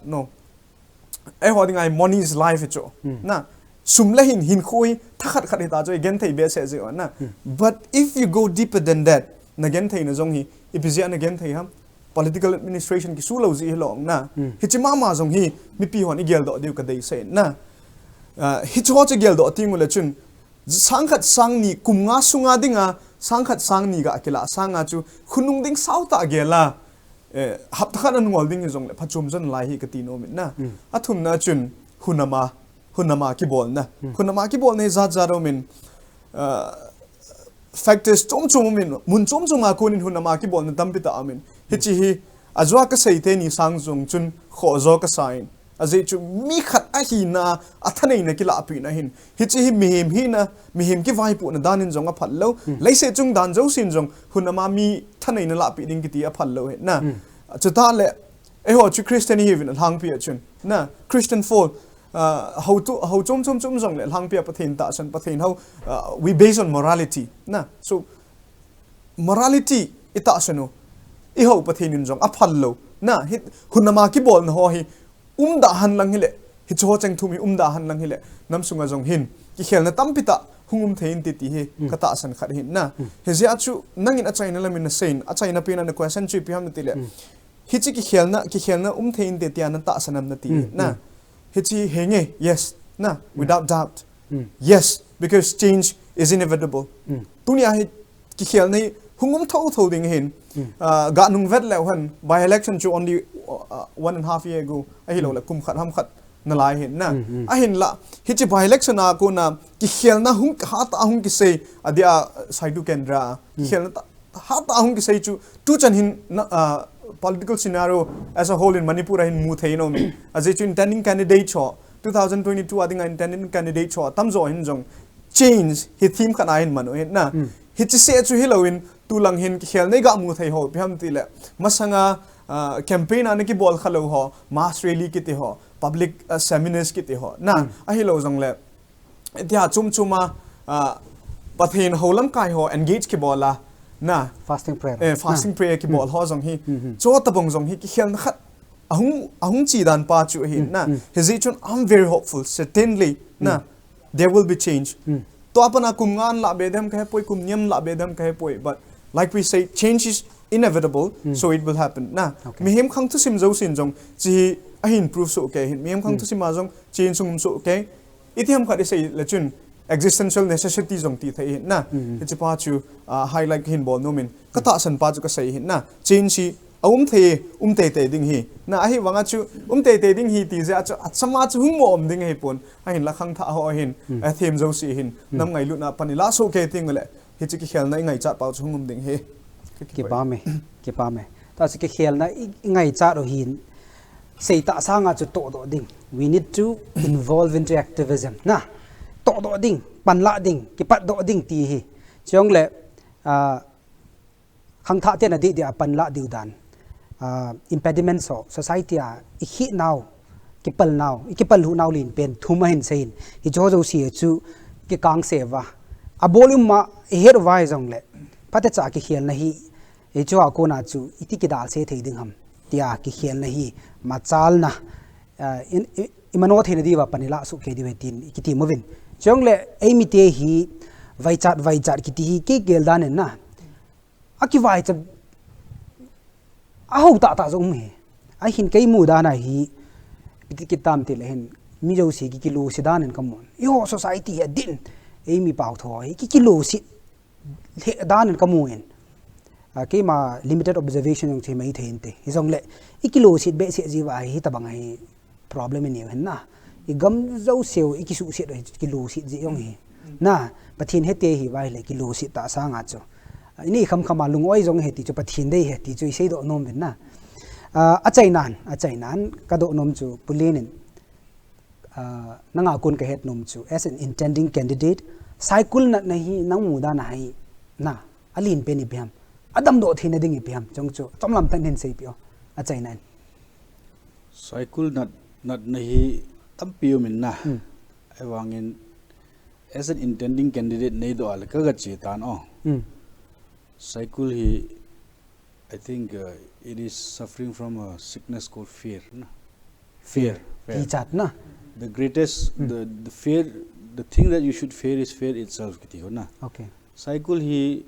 no ai hoding ai money is life chu na sum la hin khoi thakhat khat ta chu again thei be se je na but if you go deeper than that again thei na jong hi ipizia again thei ham political administration ki su lo ji long na hichima ma jong hi mi pi hon igel do diu ka dei se na hicho che gel do tingula chun sangkhat sangni kumnga sunga dinga sangkhat sangni ga akela sanga chu khunung ding sauta gela haptakhan an ngol ding jong le phachum jan lai hi kati no min na athum na chun hunama ki bol na hunama ki bol ne za za ro min factors chom min mun chom a konin hunama ki bol na tampita amin hichi hi azwa ka saite ni sang jong chun kho zo ka sain azai chu mi khat a hi na athanei na kila api na hin hichi hi mihim ki vai pu na danin jong a phallo leise chung dan jo sin jong hunama mi thanei na la pi ding ki ti a phallo he na chuta le e ho chu christian hi vin hang pi chun na christian fall how chom jong le hang pi pathin ta san pathin how we based on morality na so morality ita sanu I ho pathin jong a phallo na hunama ki bol na ho hi da han lang hile hi cho chang thumi da han lang hile nam sunga jong hin ki khel na tampita hungum thein ti he kata san khat hin na he zia chu nangin a chaina lamin na sein a chaina pina na question chi pi ham ti le hi chi ki khel na thein te tia na ta sanam na ti na hi chi henge yes na without doubt yes because change is inevitable dunia hi ki khel nei hungum thau ding hin ga nung vet le han by election chu only 1.5 year ago a hi lo la kum khat ham khat na lai hin na a hin la hi chi by election a ko na ki khel na hung ha ta hung ki sei adia saidu kendra ki khel na ha ta hung ki sei chu tu chan hin political scenario as a whole in Manipur hin mu thein om as a intending candidate cho 2022 ading intending candidate cho tam zo hin jong change hi theme khan ain mano hin na hi chi se chu hilowin tu lang hin ki khel nei ga mu thei ho pham ti le masanga campaign ane ki bol khalo ho mass rally ki te ho public seminars ki te ho na a hi lo jong le tia chuma pathin holam kai ho engage ki bola na fasting prayer ki bol ho jong hi cho tabong jong hi ki khel khat ahung chi dan pa chu hi na he chun I'm very hopeful certainly na there will be change to apana kum ngan la bedam ka poi kum nyam la bedam ka poi but like we say change is inevitable so it will happen na mihim khang thu sim zo sin jong chi a hin proof so okay hin mihim khang thu sim ma jong change sum so okay ithiam kha de sei la chun existential necessity jong ti thai hin na chi pa chu highlight hin bol no min ka ta san pa chu ka sei hin na change si te ding hi na a hi wanga chu te ding hi ti ja chu achama chu hung mo om ding hi pon a hin la khang tha ho hin a them zo si hin nam ngai lu na panila so ke ting le hi chi ki khel na ngai cha pa chu hung ding he ki pa me ta si ki khel na ngai cha ro hin sei ta sanga chu to do ding we need to involve into activism na to do ding pan la ding ki pat do ding ti hi chong le khang tha te na di pan la diu dan impediments of society I hit now ikipal hu now lin pen thuma hin sein hi jo si chu ki kang se wa a volume ma her vai jong le pata cha ki khial na hi e cho ko na chu iti ki dal se thei ding ham tia ki khial na hi ma chal na imano thena di wa panila su ke di tin ki ti movin jong le ai mi te hi vai chat ki ti hi ke gel dan na aki vai cha ahau ta jong me a hin kai mu da na hi ki tam ti le hin mi jo si ki kilo si dan en kamon yo society a din ei mi pau tho hi ki kilo si le dan en kamun ke ma limited observation jong che mai thein te hi jong le I kilo si be se ji wa hi tabang hi problem ni hen na I gam zo seo I ki su se do kilo si ji yong hi na pathin he te hi wai le kilo si ta sa nga cho ini kham lungoi jong he ti chu pathin dei he ti chu sei do nom ben na a chainan ka do nom chu pulinin nanga kun ka het nom chu as an intending candidate Saikul na hi nang mu da na hi na alin pe ni biam adam do thina ding I biam chong chu chomlam tan hin sei pio a chainan Saikul not na hi tampiu min na ai wangin as an intending candidate nei do al ka ga che tan oh Saikul he I think it is suffering from a sickness called fear na fear ki chat na the greatest the fear the thing that you should fear is fear itself kiti ho na okay Saikul he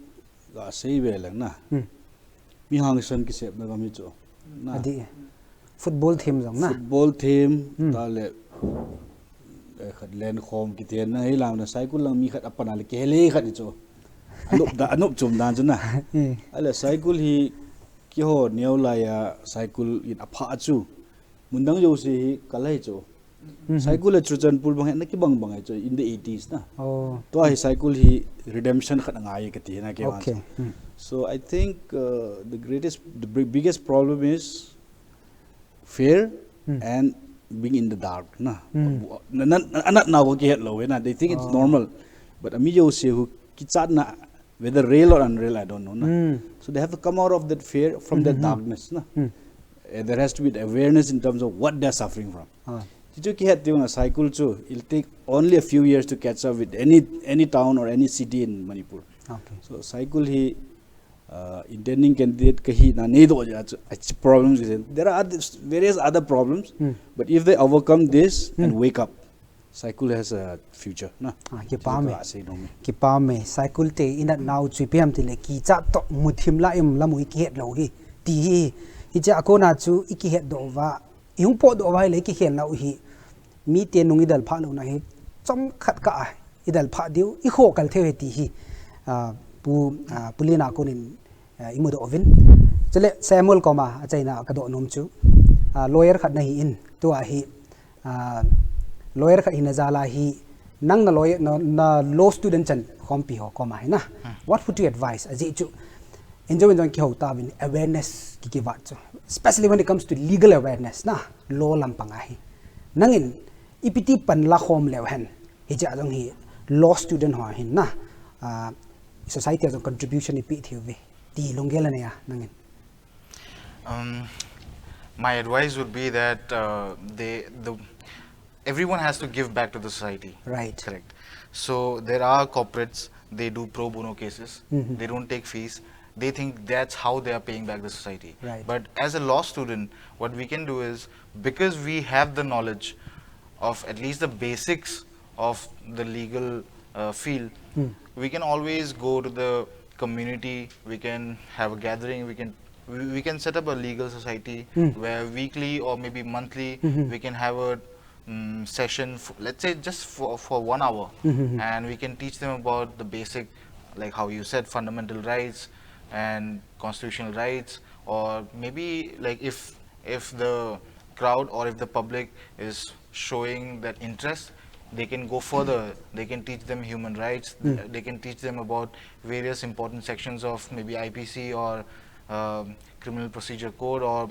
ga sei ve lang na mi hang san ki sep na ga mi cho na adi football team jong na football team ta le khat len khom ki ten na hei lam na Saikul lang mi khat apana le ke le khat cho anup chum dan chuna ala Saikul hi ki ho neu la ya Saikul in apha chu mundang jo si kalai cho Saikul chu chan pul bang na ki bang bang cho in the 80s na oh to hi Saikul hi redemption khat ngai ka ti na ke wan okay so I think the biggest problem is fear and being in the dark na anat na ko ki het lo na they think it's normal but ami jo se hu ki chat na whether real or unreal I don't know na so they have to come out of that fear from that darkness na there has to be the awareness in terms of what they're suffering from Tichu ki het na Saikul chu it'll take only a few years to catch up with any town or any city in Manipur okay so Saikul he intending candidate kahi na nei do ja problems with it. There are various other problems but if they overcome this and wake up Saikul has a future na ki pa me Saikul te ina now chu pm ti le ki cha to muthim la im lamui ki het lo hi ti hi cha ko na chu iki het do wa yung po do wa le ki hen na hi mi te nungi dal pha lo na hi chom khat ka idal pha diu I kho kal the ti hi pulina ko nin imu do ovin chele Samuel koma achaina ka do nom chu lawyer khat na hi in to hi lawyer khat hina zala hi nang na lawyer na law student chan khompi ho koma hai na what would you advise aji chu enjoy ki ho ta win awareness ki wat chu especially when it comes to legal awareness na law lampanga hi nangin ipiti pan la khom lew hen hi ja jong hi law student ho hin na society as a contribution ipi thiwe ti longela ne ya nangin my advice would be that everyone has to give back to the society. Right. Correct. So there are corporates, they do pro bono cases. They don't take fees. They think that's how they are paying back the society. Right. But as a law student, what we can do is, because we have the knowledge of at least the basics of the legal field, we can always go to the community, we can have a gathering, we can set up a legal society where weekly or maybe monthly we can have a session, let's say just for 1 hour, and we can teach them about the basic, like how you said, fundamental rights and constitutional rights, or maybe like if the crowd or if the public is showing that interest, they can go further. They can teach them human rights. They can teach them about various important sections of maybe IPC or criminal procedure code, or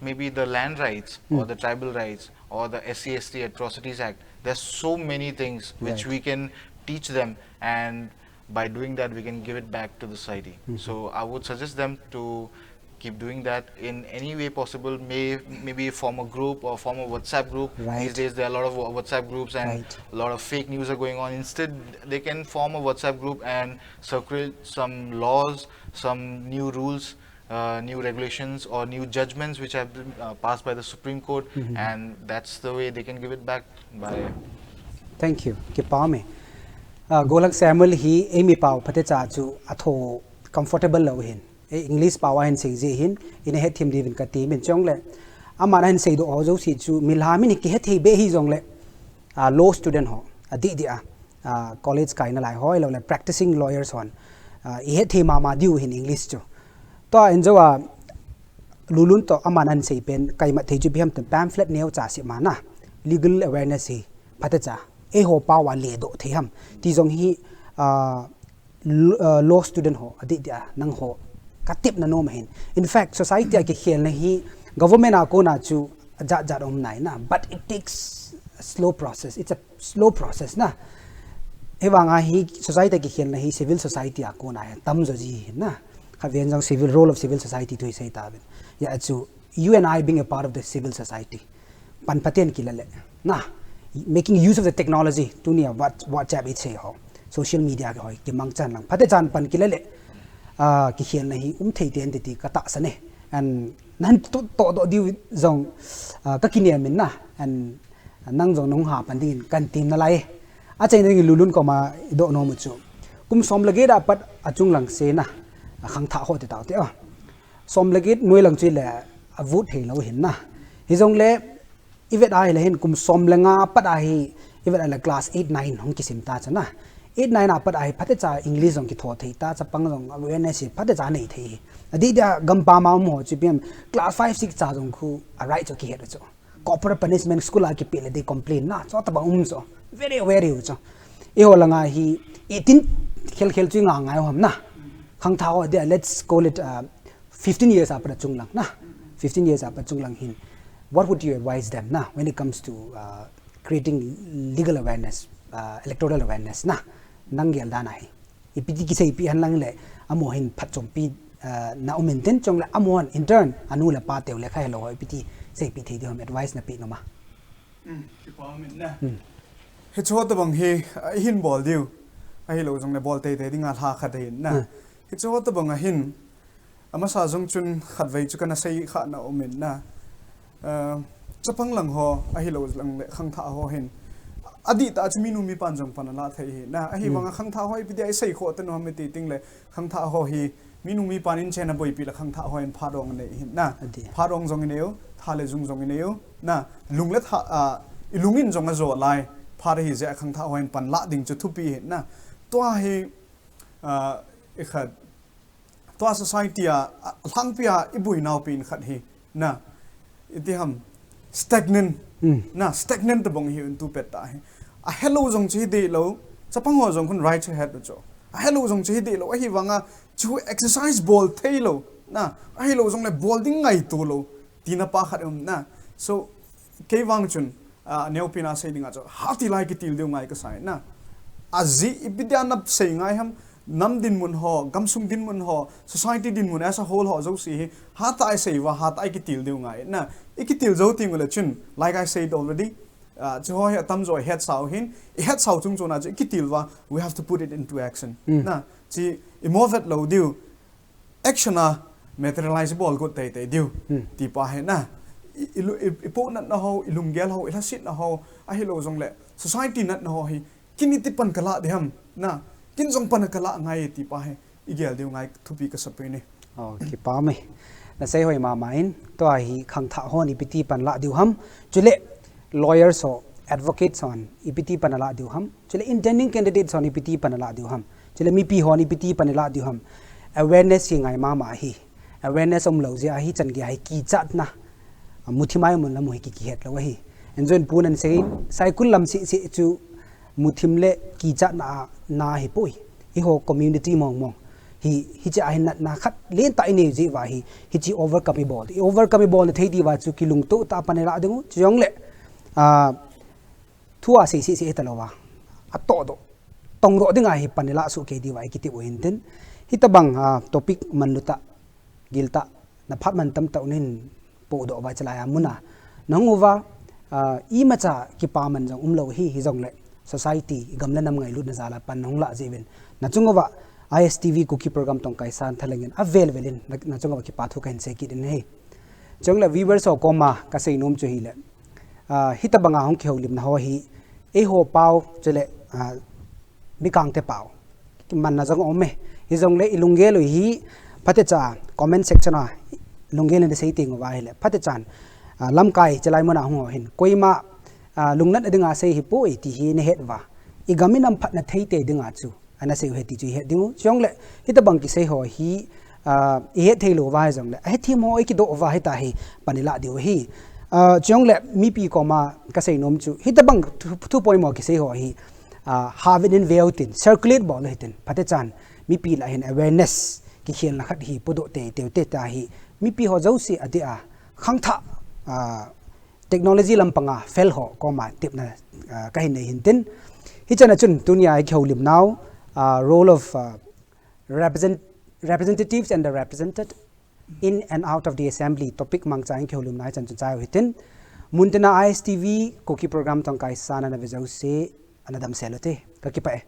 maybe the land rights or the tribal rights or the SC/ST Atrocities Act. There's so many things which we can teach them, and by doing that we can give it back to the society. So I would suggest them to keep doing that in any way possible. Maybe form a group or form a WhatsApp group. These days there are a lot of WhatsApp groups and a lot of fake news are going on. Instead they can form a WhatsApp group and circulate some laws, some new rules, new regulations or new judgments which have been passed by the Supreme Court, and that's the way they can give it back by. Thank you. Kipame. Golak Samuel hi emi pau phate cha chu atho comfortable lo hin English pawa hin sei je hin in he thim divin ka ti min chong le amana hin sei do o jo si chu milhami ni ki he thei be hi jong le law student ho adi dia college kai na lai hoi lo le practicing lawyers on I he thei ma diu hin English chu to enjoy lulun to amana hin sei pen kai ma thei ju biam tam pamphlet neo cha si mana legal awareness hi phate cha e ho pawa le do theham ti jong hi law student ho adi dia nang ho katip na no mahin in fact society ke khel na hi government a ko na chu ja om nai na but it takes a slow process. It's a slow process na ewanga hi society ke khel na hi civil society a ko na tam zo ji na khavian jang civil role of civil society to say ta ya chu you and I being a part of the civil society pan paten kilale na making use of the technology tunia WhatsApp it say ho social media ke hoi ki mangchan lang phate chan pan kilele ki hian na hi thei te entity ka ta sane and nan to do di zong ka kinia min na and nang zong nong ha pan din kan tim na lai a chai ngi lulun ko ma do no mu chu kum som lage da pat achung lang se na khang tha ho te taw te som lage noi lang chi le avut thei lo hin na hi zong le ivet ai le hin kum som lenga pat ai ivet ala class 8 9 hong ki sim ta chana 8 9 apat ai phate cha english jong ki tho thei ta cha pang jong awareness phate cha nei thei adi da gampa ma mo chi pem class 5 6 cha jong khu a right cho ki het cho corporate punishment school a ki pe le de complain na cho ta ba so very very cho e ho langa hi 18 khel chu nga ngai hom na khang tha ho de let's call it 15 years apra chung lang na 15 years apra chung lang hin what would you advise them na when it comes to creating legal awareness electoral awareness na nangyal da nai ipiti ki sei pi han lang le amo hin phat chom pi na umenten chong la amon intern anu la pa tew le khai lo ipiti sei pi thei dom advice na pi no ma ki pa min na he chho ta bang he hin bol diu a hi lo jong le bol te te dinga tha kha de na he chho ta bang a hin ama sa jong chun khat vei chu kana sei kha na umin na chapang lang ho a hi lo lang le khang tha ho hin adi ta chumi nu mi pan jong pan la thei na a hi wanga khang tha hoi pi dai sei kho ta no me ti ting le khang tha ho hi mi nu mi pan in chena boi pi la khang tha ho in pha dong ne hin na pha dong jong neu tha le jung jong neu na lung le tha ilungin jong a zo lai pha hi je khang tha ho in pan la ding chu thu pi hin na to hi e khat to society a hlang pia ibui nau pin khat hi na iti ham stagnant na stagnant the bong hi in tu pet ta a hello jong chi de lo chapang ho jong kun right head cho a hello jong chi de lo a hi wanga chu exercise ball thei lo na a hi lo jong le ball ding ngai tu lo tina pa khat na so ke wang chun neu pina sei dinga cho hati lai ki til deu ngai ka sai na azi ibidya nap sei ngai ham nam din mun ho gamsung din mun ho society din mun as a whole ho zo si ha ta sei wa ha ta ki til deu ngai na ikitil zo ting wala chun like I said already cho ho tam zo head sao hin head sao chung chona chi ikitil wa we have to put it into action na chi imovet lo diu action a materializable go tai tai diu ti pa he na ipo nat na ho ilungel ho ilasit na ho a hi lo jong le society nat na ho hi kiniti pan kala de ham na kin jong pan kala ngai ti pa he igel diu ngai thupi ka sape ni ki pa me na sei hoi ma main to hi khang tha hon ipiti pan la diu ham chule lawyers or advocates on ipiti pan la diu ham chule intending candidates on ipiti pan la diu ham chule mi pi hon ipiti pan la diu ham awareness hi ngai ma hi awareness om lo ja hi chan gi hi ki chat na muthimai mun la mo hi ki het lo hi enjoin pun an sei saikul lam si chu muthimle ki chat na hi pui hi ho community mong hi cha hin na khat len ta ini ji wa hi chi overcome ball thei di wa chu kilung to ta panela dingu chong le thua si ta lo wa a to do tong ro dinga hi panela su ke di wa ki ti o hin tin hi ta bang topic manuta gilta na phat man tam ta unin po do wa chala ya muna nanguwa I macha ki pa man jong umlo hi jong le society gamla nam ngai lut na zala pan nong la jebin na chungwa ISTV Kuki program Tonkaisan thalengin available in na chunga ki pathu kan se ki din he chungla viewers o koma ka sei nom chu hi le hita banga hong kheu lim na ho hi e ho pau chele mi kang te pau ki man na jong ome hi jong le ilunge lo hi phate cha comment section a lunge le sei ting wa hi le phate chan lam kai chelai mona hong hin koima lungnat adinga sei hi po e ti hi ne het wa I gaminam phat na thei te dinga chu ana sei he ti chu he dingu chong le hita bang ki sei ho hi he thei lo wa jong le he thi mo ki do wa he ta hi panila diu hi chong le mi pi ko ma ka sei nom chu hita bang 2 point mo ki sei ho hi have in veotin circulate bol hitin phate chan mi pi la hin awareness ki khian la khat hi podo te ta hi mi pi ho zo si ati a khang tha technology lampanga fel ho ko ma tip na ka hin nei hin tin hi chana chun dunia ai kheu lim now role of representatives and the represented in and out of the assembly topic mang chang kheu lim nai chan chai hitin Muntena ISTV Kuki program Tonkaisan na vejau se anadam selote kakipae